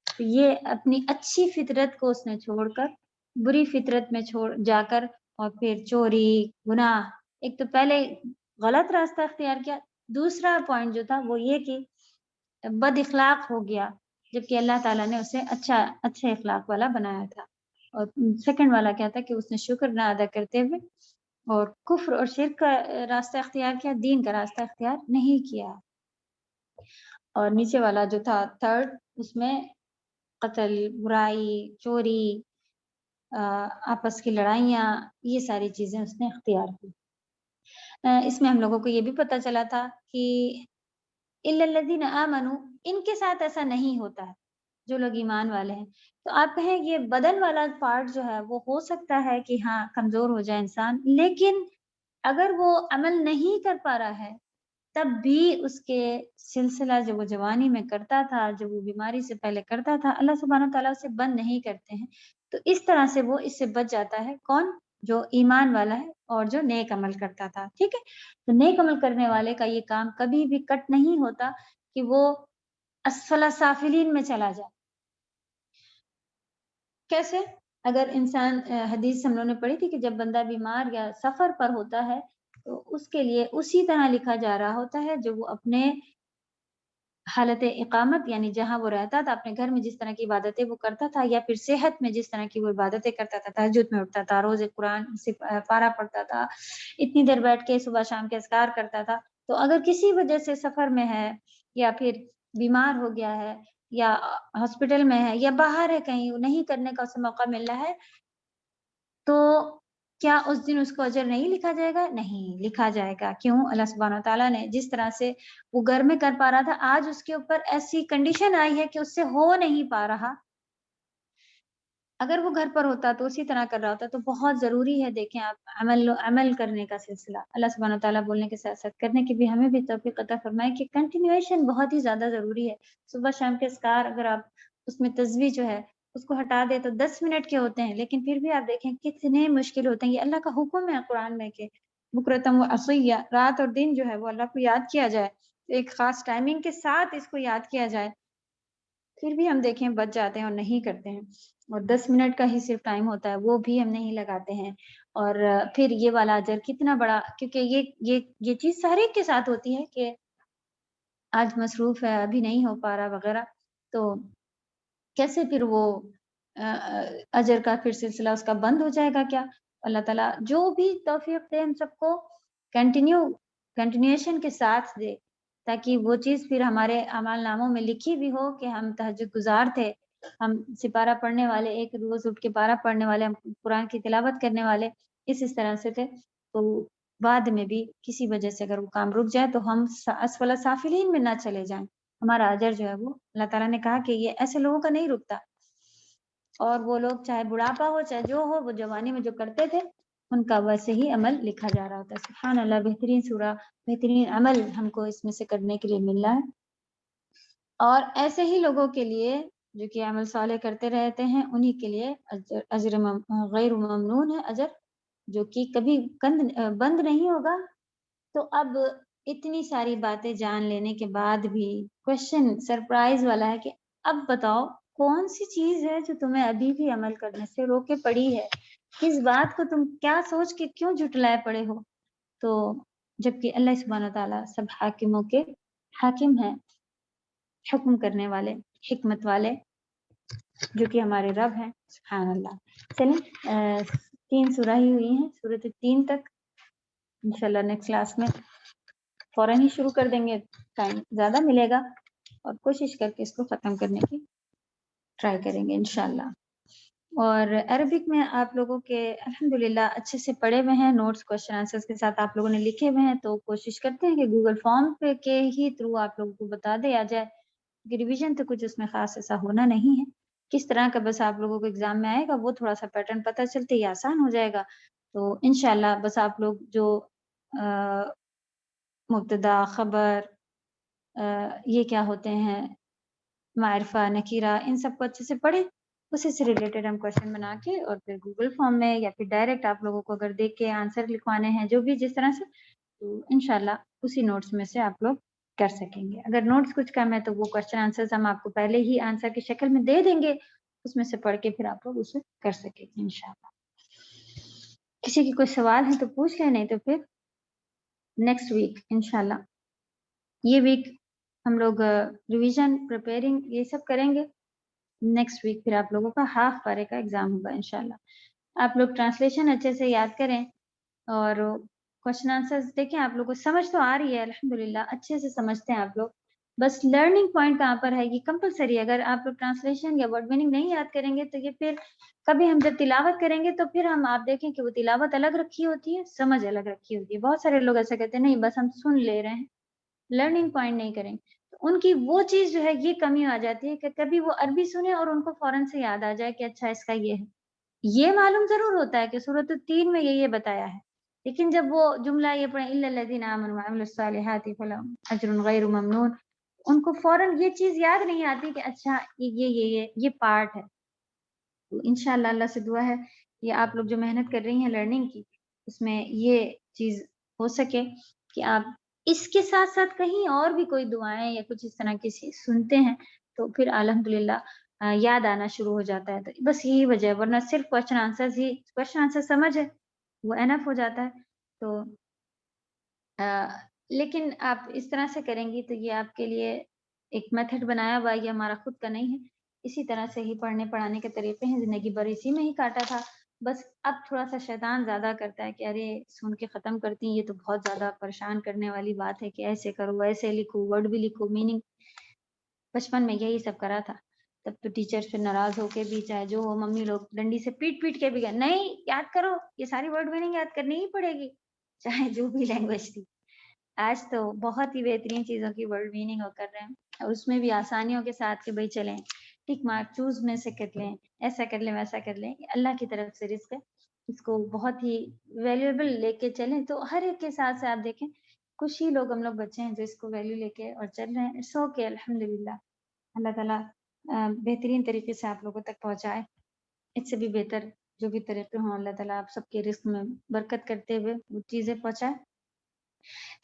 تو یہ اپنی اچھی فطرت کو اس نے چھوڑ کر بری فطرت میں جا کر، اور پھر چوری، گناہ، ایک تو پہلے غلط راستہ اختیار کیا، دوسرا پوائنٹ جو تھا وہ یہ کہ بد اخلاق ہو گیا، جبکہ اللہ تعالیٰ نے اسے اچھے اخلاق والا بنایا تھا۔ اور سیکنڈ والا کیا تھا کہ اس نے شکر نہ ادا کرتے ہوئے اور کفر اور شرک کا راستہ اختیار کیا، دین کا راستہ اختیار نہیں کیا۔ اور نیچے والا جو تھا تھرڈ، اس میں قتل، برائی، چوری، آپس کی لڑائیاں، یہ ساری چیزیں اس نے اختیار کی۔ اس میں ہم لوگوں کو یہ بھی پتہ چلا تھا کہ الا الذین آمنوا، ان کے ساتھ ایسا نہیں ہوتا ہے جو لوگ ایمان والے ہیں۔ تو آپ کہیں یہ بدن والا پارٹ جو ہے وہ ہو سکتا ہے کہ ہاں کمزور ہو جائے انسان، لیکن اگر وہ عمل نہیں کر پا رہا ہے تب بھی اس کے سلسلہ جو وہ جوانی میں کرتا تھا، جو وہ بیماری سے پہلے کرتا تھا، اللہ سبحانہ تعالیٰ اسے بند نہیں کرتے ہیں۔ تو اس طرح سے وہ اس سے بچ جاتا ہے، کون؟ جو ایمان والا ہے اور جو نیک عمل کرتا تھا، ٹھیک ہے؟ تو نیک عمل کرنے والے کا یہ کام کبھی بھی کٹ نہیں ہوتا کہ وہ اسفل سافلین میں چلا جائے۔ کیسے؟ اگر انسان، حدیث ہم لوگوں نے پڑھی تھی کہ جب بندہ بیمار یا سفر پر ہوتا ہے تو اس کے لیے اسی طرح لکھا جا رہا ہوتا ہے جو وہ اپنے حالت اقامت یعنی جہاں وہ رہتا تھا اپنے گھر میں جس طرح کی عبادتیں وہ کرتا تھا، یا پھر صحت میں جس طرح کی وہ عبادتیں کرتا تھا، تہجد میں اٹھتا تھا، روز قرآن سے پارہ پڑھتا تھا، اتنی دیر بیٹھ کے صبح شام کے اذکار کرتا تھا. تو اگر کسی وجہ سے سفر میں ہے یا پھر بیمار ہو گیا ہے یا ہاسپٹل میں ہے یا باہر ہے کہیں نہیں کرنے کا اسے موقع مل رہا ہے، تو کیا اس دن اس کو اجر نہیں لکھا جائے گا؟ نہیں لکھا جائے گا. کیوں؟ اللہ سبحانہ وتعالیٰ نے جس طرح سے وہ گھر میں کر پا رہا تھا، آج اس کے اوپر ایسی کنڈیشن آئی ہے کہ اس سے ہو نہیں پا رہا. اگر وہ گھر پر ہوتا تو اسی طرح کر رہا ہوتا. تو بہت ضروری ہے، دیکھیں آپ، عمل کرنے کا سلسلہ. اللہ سبحانہ وتعالیٰ بولنے کے ساتھ ساتھ کرنے کی بھی ہمیں بھی توفیق عطا فرمائے کہ کنٹینیویشن بہت ہی زیادہ ضروری ہے. صبح شام کے اذکار اگر آپ اس میں تسبیح جو ہے اس کو ہٹا دے تو 10 منٹ کے ہوتے ہیں، لیکن پھر بھی آپ دیکھیں کتنے مشکل ہوتے ہیں. یہ اللہ کا حکم ہے قرآن میں کہ بکرتم و اصیہ، رات اور دن جو ہے وہ اللہ کو یاد کیا جائے، ایک خاص ٹائمنگ کے ساتھ اس کو یاد کیا جائے. پھر بھی ہم دیکھیں بچ جاتے ہیں اور نہیں کرتے ہیں، اور 10 منٹ کا ہی صرف ٹائم ہوتا ہے وہ بھی ہم نہیں لگاتے ہیں. اور پھر یہ والا اجر کتنا بڑا، کیونکہ یہ چیز ہر ایک کے ساتھ ہوتی ہے کہ آج مصروف ہے ابھی نہیں ہو پا رہا وغیرہ. تو کیسے پھر وہ اجر کا پھر سلسلہ اس کا بند ہو جائے گا کیا؟ اللہ تعالیٰ جو بھی توفیق دے ہم سب کو کنٹینیوشن کے ساتھ دے، تاکہ وہ چیز پھر ہمارے اعمال ناموں میں لکھی بھی ہو کہ ہم تہجد گزار تھے، ہم سپارہ پڑھنے والے، ایک روز اٹھ کے پارہ پڑھنے والے، ہم قرآن کی تلاوت کرنے والے اس طرح سے تھے. تو بعد میں بھی کسی وجہ سے اگر وہ کام رک جائے تو ہم اسفل سافلین میں نہ چلے جائیں. ہمارا اجر جو ہے وہ اللہ تعالیٰ نے کہا کہ یہ ایسے لوگوں کا نہیں رکتا. اور وہ لوگ چاہے بڑھاپا ہو چاہے جو ہو، وہ جوانی میں جو کرتے تھے ان کا ویسے ہی عمل لکھا جا رہا ہوتا ہے. سبحان اللہ، بہترین سورہ، بہترین عمل ہم کو اس میں سے کرنے کے لیے مل رہا ہے. اور ایسے ہی لوگوں کے لیے جو کہ عمل صالح کرتے رہتے ہیں، انہی کے لیے اجر غیر ممنون ہے، اجر جو کہ کبھی بند نہیں ہوگا. تو اب اتنی ساری باتیں جان لینے کے بعد بھی کوشچن سرپرائز والا ہے کہ اب بتاؤ کون سی چیز ہے جو تمہیں ابھی بھی عمل کرنے سے روکے پڑی ہے؟ کس بات کو تم کیا سوچ کے کیوں جھٹلائے پڑے ہو؟ تو جبکہ اللہ سبحانہ تعالیٰ سب حاکموں کے حاکم ہیں، حکم کرنے والے، حکمت والے، جو کہ ہمارے رب ہیں. سبحان اللہ. چلیں 3 سورہ ہی ہوئی ہیں، سورۃ 3 تک. انشاءاللہ نیکسٹ کلاس میں فوراً ہی شروع کر دیں گے، ٹائم زیادہ ملے گا اور کوشش کر کے اس کو ختم کرنے کی ٹرائی کریں گے انشاءاللہ. اور عربک میں آپ لوگوں کے الحمدللہ اچھے سے پڑھے ہوئے ہیں، نوٹس کوشچن آنسرز کے ساتھ آپ لوگوں نے لکھے ہوئے ہیں. تو کوشش کرتے ہیں کہ گوگل فارم پہ کے ہی تھرو آپ لوگوں کو بتا دیا جائے کہ ریویژن تو کچھ اس میں خاص ایسا ہونا نہیں ہے. کس طرح کا بس آپ لوگوں کو ایگزام میں آئے گا وہ تھوڑا سا پیٹرن پتہ چلتے ہی آسان ہو جائے گا. تو انشاءاللہ بس آپ لوگ جو مبتدا، خبر، یہ کیا ہوتے ہیں، معرفہ، نکیرہ، ان سب کو اچھے سے پڑھیں. اسی سے ریلیٹڈ ہم کوشچن بنا کے اور پھر گوگل فارم میں یا پھر ڈائریکٹ آپ لوگوں کو اگر دیکھ کے آنسر لکھوانے ہیں جو بھی جس طرح سے، تو انشاءاللہ اسی نوٹس میں سے آپ لوگ کر سکیں گے. اگر نوٹس کچھ کم ہے تو وہ کوشچن آنسرز ہم آپ کو پہلے ہی آنسر کی شکل میں دے دیں گے، اس میں سے پڑھ کے پھر آپ لوگ اسے کر سکیں گے انشاءاللہ. کسی کی کوئی سوال ہے تو پوچھ لیں، نہیں تو پھر نیکسٹ ویک انشاءاللہ. یہ ویک ہم لوگ ریویژن، پریپیرنگ یہ سب کریں گے. نیکسٹ ویک پھر آپ لوگوں کا ہاف پارے کا ایگزام ہوگا انشاءاللہ. آپ لوگ ٹرانسلیشن اچھے سے یاد کریں اور کوشچن آنسرز دیکھیں. آپ لوگوں کو سمجھ تو آ رہی ہے الحمدللہ، اچھے سے سمجھتے ہیں آپ لوگ. بس لرننگ پوائنٹ کہاں پر ہے، یہ کمپلسری. اگر آپ لوگ ٹرانسلیشن یا ورڈ میننگ نہیں یاد کریں گے تو یہ پھر کبھی ہم جب تلاوت کریں گے تو پھر ہم آپ دیکھیں کہ وہ تلاوت الگ رکھی ہوتی ہے، سمجھ الگ رکھی ہوتی ہے. بہت سارے لوگ ایسا کہتے ہیں نہیں بس ہم سن لے رہے ہیں، لرننگ پوائنٹ نہیں کریں. تو ان کی وہ چیز جو ہے یہ کمی آ جاتی ہے کہ کبھی وہ عربی سنیں اور ان کو فوراً سے یاد آ جائے کہ اچھا اس کا یہ ہے. یہ معلوم ضرور ہوتا ہے کہ سورۃ 3 میں یہ بتایا ہے، لیکن جب وہ جملہ یہ پڑھیں الا الذین آمنوا وعملوا الصالحات فلہم اجر غیر ممنون، ان کو فوراً یہ چیز یاد نہیں آتی کہ اچھا یہ پارٹ ہے. تو انشاءاللہ اللہ سے دعا ہے یہ آپ لوگ جو محنت کر رہی ہیں لرننگ کی، اس میں یہ چیز ہو سکے کہ آپ اس کے ساتھ ساتھ کہیں اور بھی کوئی دعائیں یا کچھ اس طرح کی سنتے ہیں تو پھر الحمدللہ یاد آنا شروع ہو جاتا ہے. تو بس یہی وجہ ہے، ورنہ صرف کوشچن آنسر سمجھ ہے وہ انف ہو جاتا ہے. تو لیکن آپ اس طرح سے کریں گی تو یہ آپ کے لیے ایک میتھڈ بنایا ہوا ہے، یہ ہمارا خود کا نہیں ہے. اسی طرح سے ہی پڑھنے پڑھانے کے طریقے ہیں، زندگی بھر اسی میں ہی کاٹا تھا. بس اب تھوڑا سا شیطان زیادہ کرتا ہے کہ ارے سن کے ختم کرتی ہیں، یہ تو بہت زیادہ پریشان کرنے والی بات ہے کہ ایسے کرو ایسے لکھو، ورڈ بھی لکھو، میننگ. بچپن میں یہی سب کرا تھا. تب تو ٹیچر پھر ناراض ہو کے بھی چاہے جو ہو، ممی لوگ ڈنڈی سے پیٹ پیٹ کے بھی گئے نہیں یاد کرو، یہ ساری ورڈ میننگ یاد کرنی ہی پڑے گی، چاہے جو بھی لینگویج تھی. آج تو بہت ہی بہترین چیزوں کی ورڈ میننگ ہو کر رہے ہیں، اور اس میں بھی آسانیوں کے ساتھ کہ بھائی چلیں ٹک مارک چوز میں سے کر لیں، ایسا کر لیں ویسا کر لیں. یہ اللہ کی طرف سے رزق ہے، اس کو بہت ہی ویلیویبل لے کے چلیں. تو ہر ایک کے ساتھ سے آپ دیکھیں کچھ ہی لوگ ہم لوگ بچے ہیں جو اس کو ویلیو لے کے اور چل رہے ہیں. سو کے الحمدللہ اللہ تعالیٰ بہترین طریقے سے آپ لوگوں تک پہنچائے. اس سے بھی بہتر جو بھی طریقے ہوں اللہ تعالیٰ آپ سب کے رزق میں برکت کرتے ہوئے وہ چیزیں پہنچائے.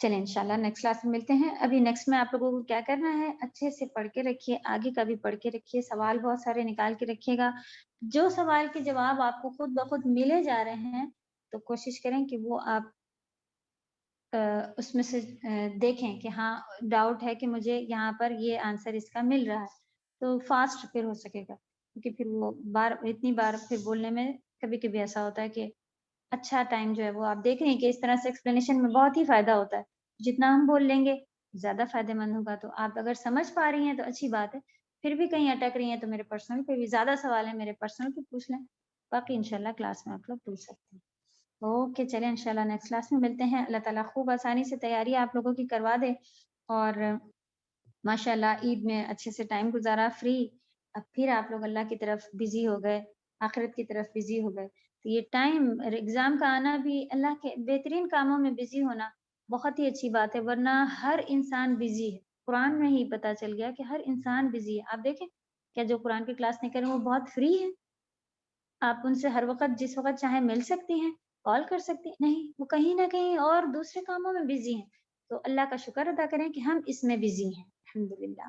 چلیں انشاءاللہ نیکسٹ کلاس میں ملتے ہیں. ابھی نیکسٹ میں آپ لوگوں کو کیا کرنا ہے، اچھے سے پڑھ کے رکھیے، آگے کا بھی پڑھ کے رکھیے، سوال بہت سارے نکال کے رکھیے گا. جو سوال کے جواب آپ کو خود بخود ملے جا رہے ہیں تو کوشش کریں کہ وہ آپ اس میں سے دیکھیں کہ ہاں ڈاؤٹ ہے کہ مجھے یہاں پر یہ آنسر اس کا مل رہا ہے، تو فاسٹ پھر ہو سکے گا. کیونکہ پھر وہ اتنی بار پھر بولنے میں کبھی کبھی ایسا ہوتا ہے کہ اچھا ٹائم جو ہے وہ آپ دیکھ رہے ہیں کہ اس طرح سے ایکسپلینیشن میں بہت ہی فائدہ ہوتا ہے. جتنا ہم بول لیں گے زیادہ فائدہ مند ہوگا. تو آپ اگر سمجھ پا رہی ہیں تو اچھی بات ہے، پھر بھی کہیں اٹک رہی ہیں تو میرے پرسنل پہ بھی زیادہ سوال ہیں میرے پرسنل پہ پوچھ لیں، باقی انشاءاللہ کلاس میں آپ لوگ پوچھ سکتے ہیں. اوکے چلیں انشاءاللہ نیکسٹ کلاس میں ملتے ہیں. اللہ تعالیٰ خوب آسانی سے تیاری آپ لوگوں کی کروا دے، اور ماشاءاللہ عید میں اچھے سے ٹائم گزارا فری. اب پھر آپ لوگ اللہ کی طرف بزی ہو گئے، آخرت کی طرف بزی ہو گئے. تو یہ ٹائم ایگزام کا آنا بھی اللہ کے بہترین کاموں میں بزی ہونا بہت ہی اچھی بات ہے، ورنہ ہر انسان بزی ہے. قرآن میں ہی پتہ چل گیا کہ ہر انسان بزی ہے. آپ دیکھیں کیا جو قرآن کی کلاس نہیں کریں وہ بہت فری ہے، آپ ان سے ہر وقت جس وقت چاہیں مل سکتی ہیں، کال کر سکتی ہیں. نہیں، وہ کہیں نہ کہیں اور دوسرے کاموں میں بزی ہیں. تو اللہ کا شکر ادا کریں کہ ہم اس میں بزی ہیں الحمدللہ.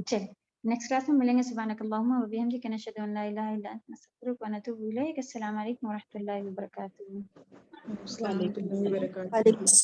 چلیں نیکسٹ کلاس میں ملیں گے. سبحانک اللہم و بحمدک نشہد ان لا الہ الا انت نستغفرک و نتوب الیک. السلام علیکم و رحمۃ اللہ وبرکاتہ. السلام علیکم و رحمۃ اللہ وبرکاتہ. وعلیکم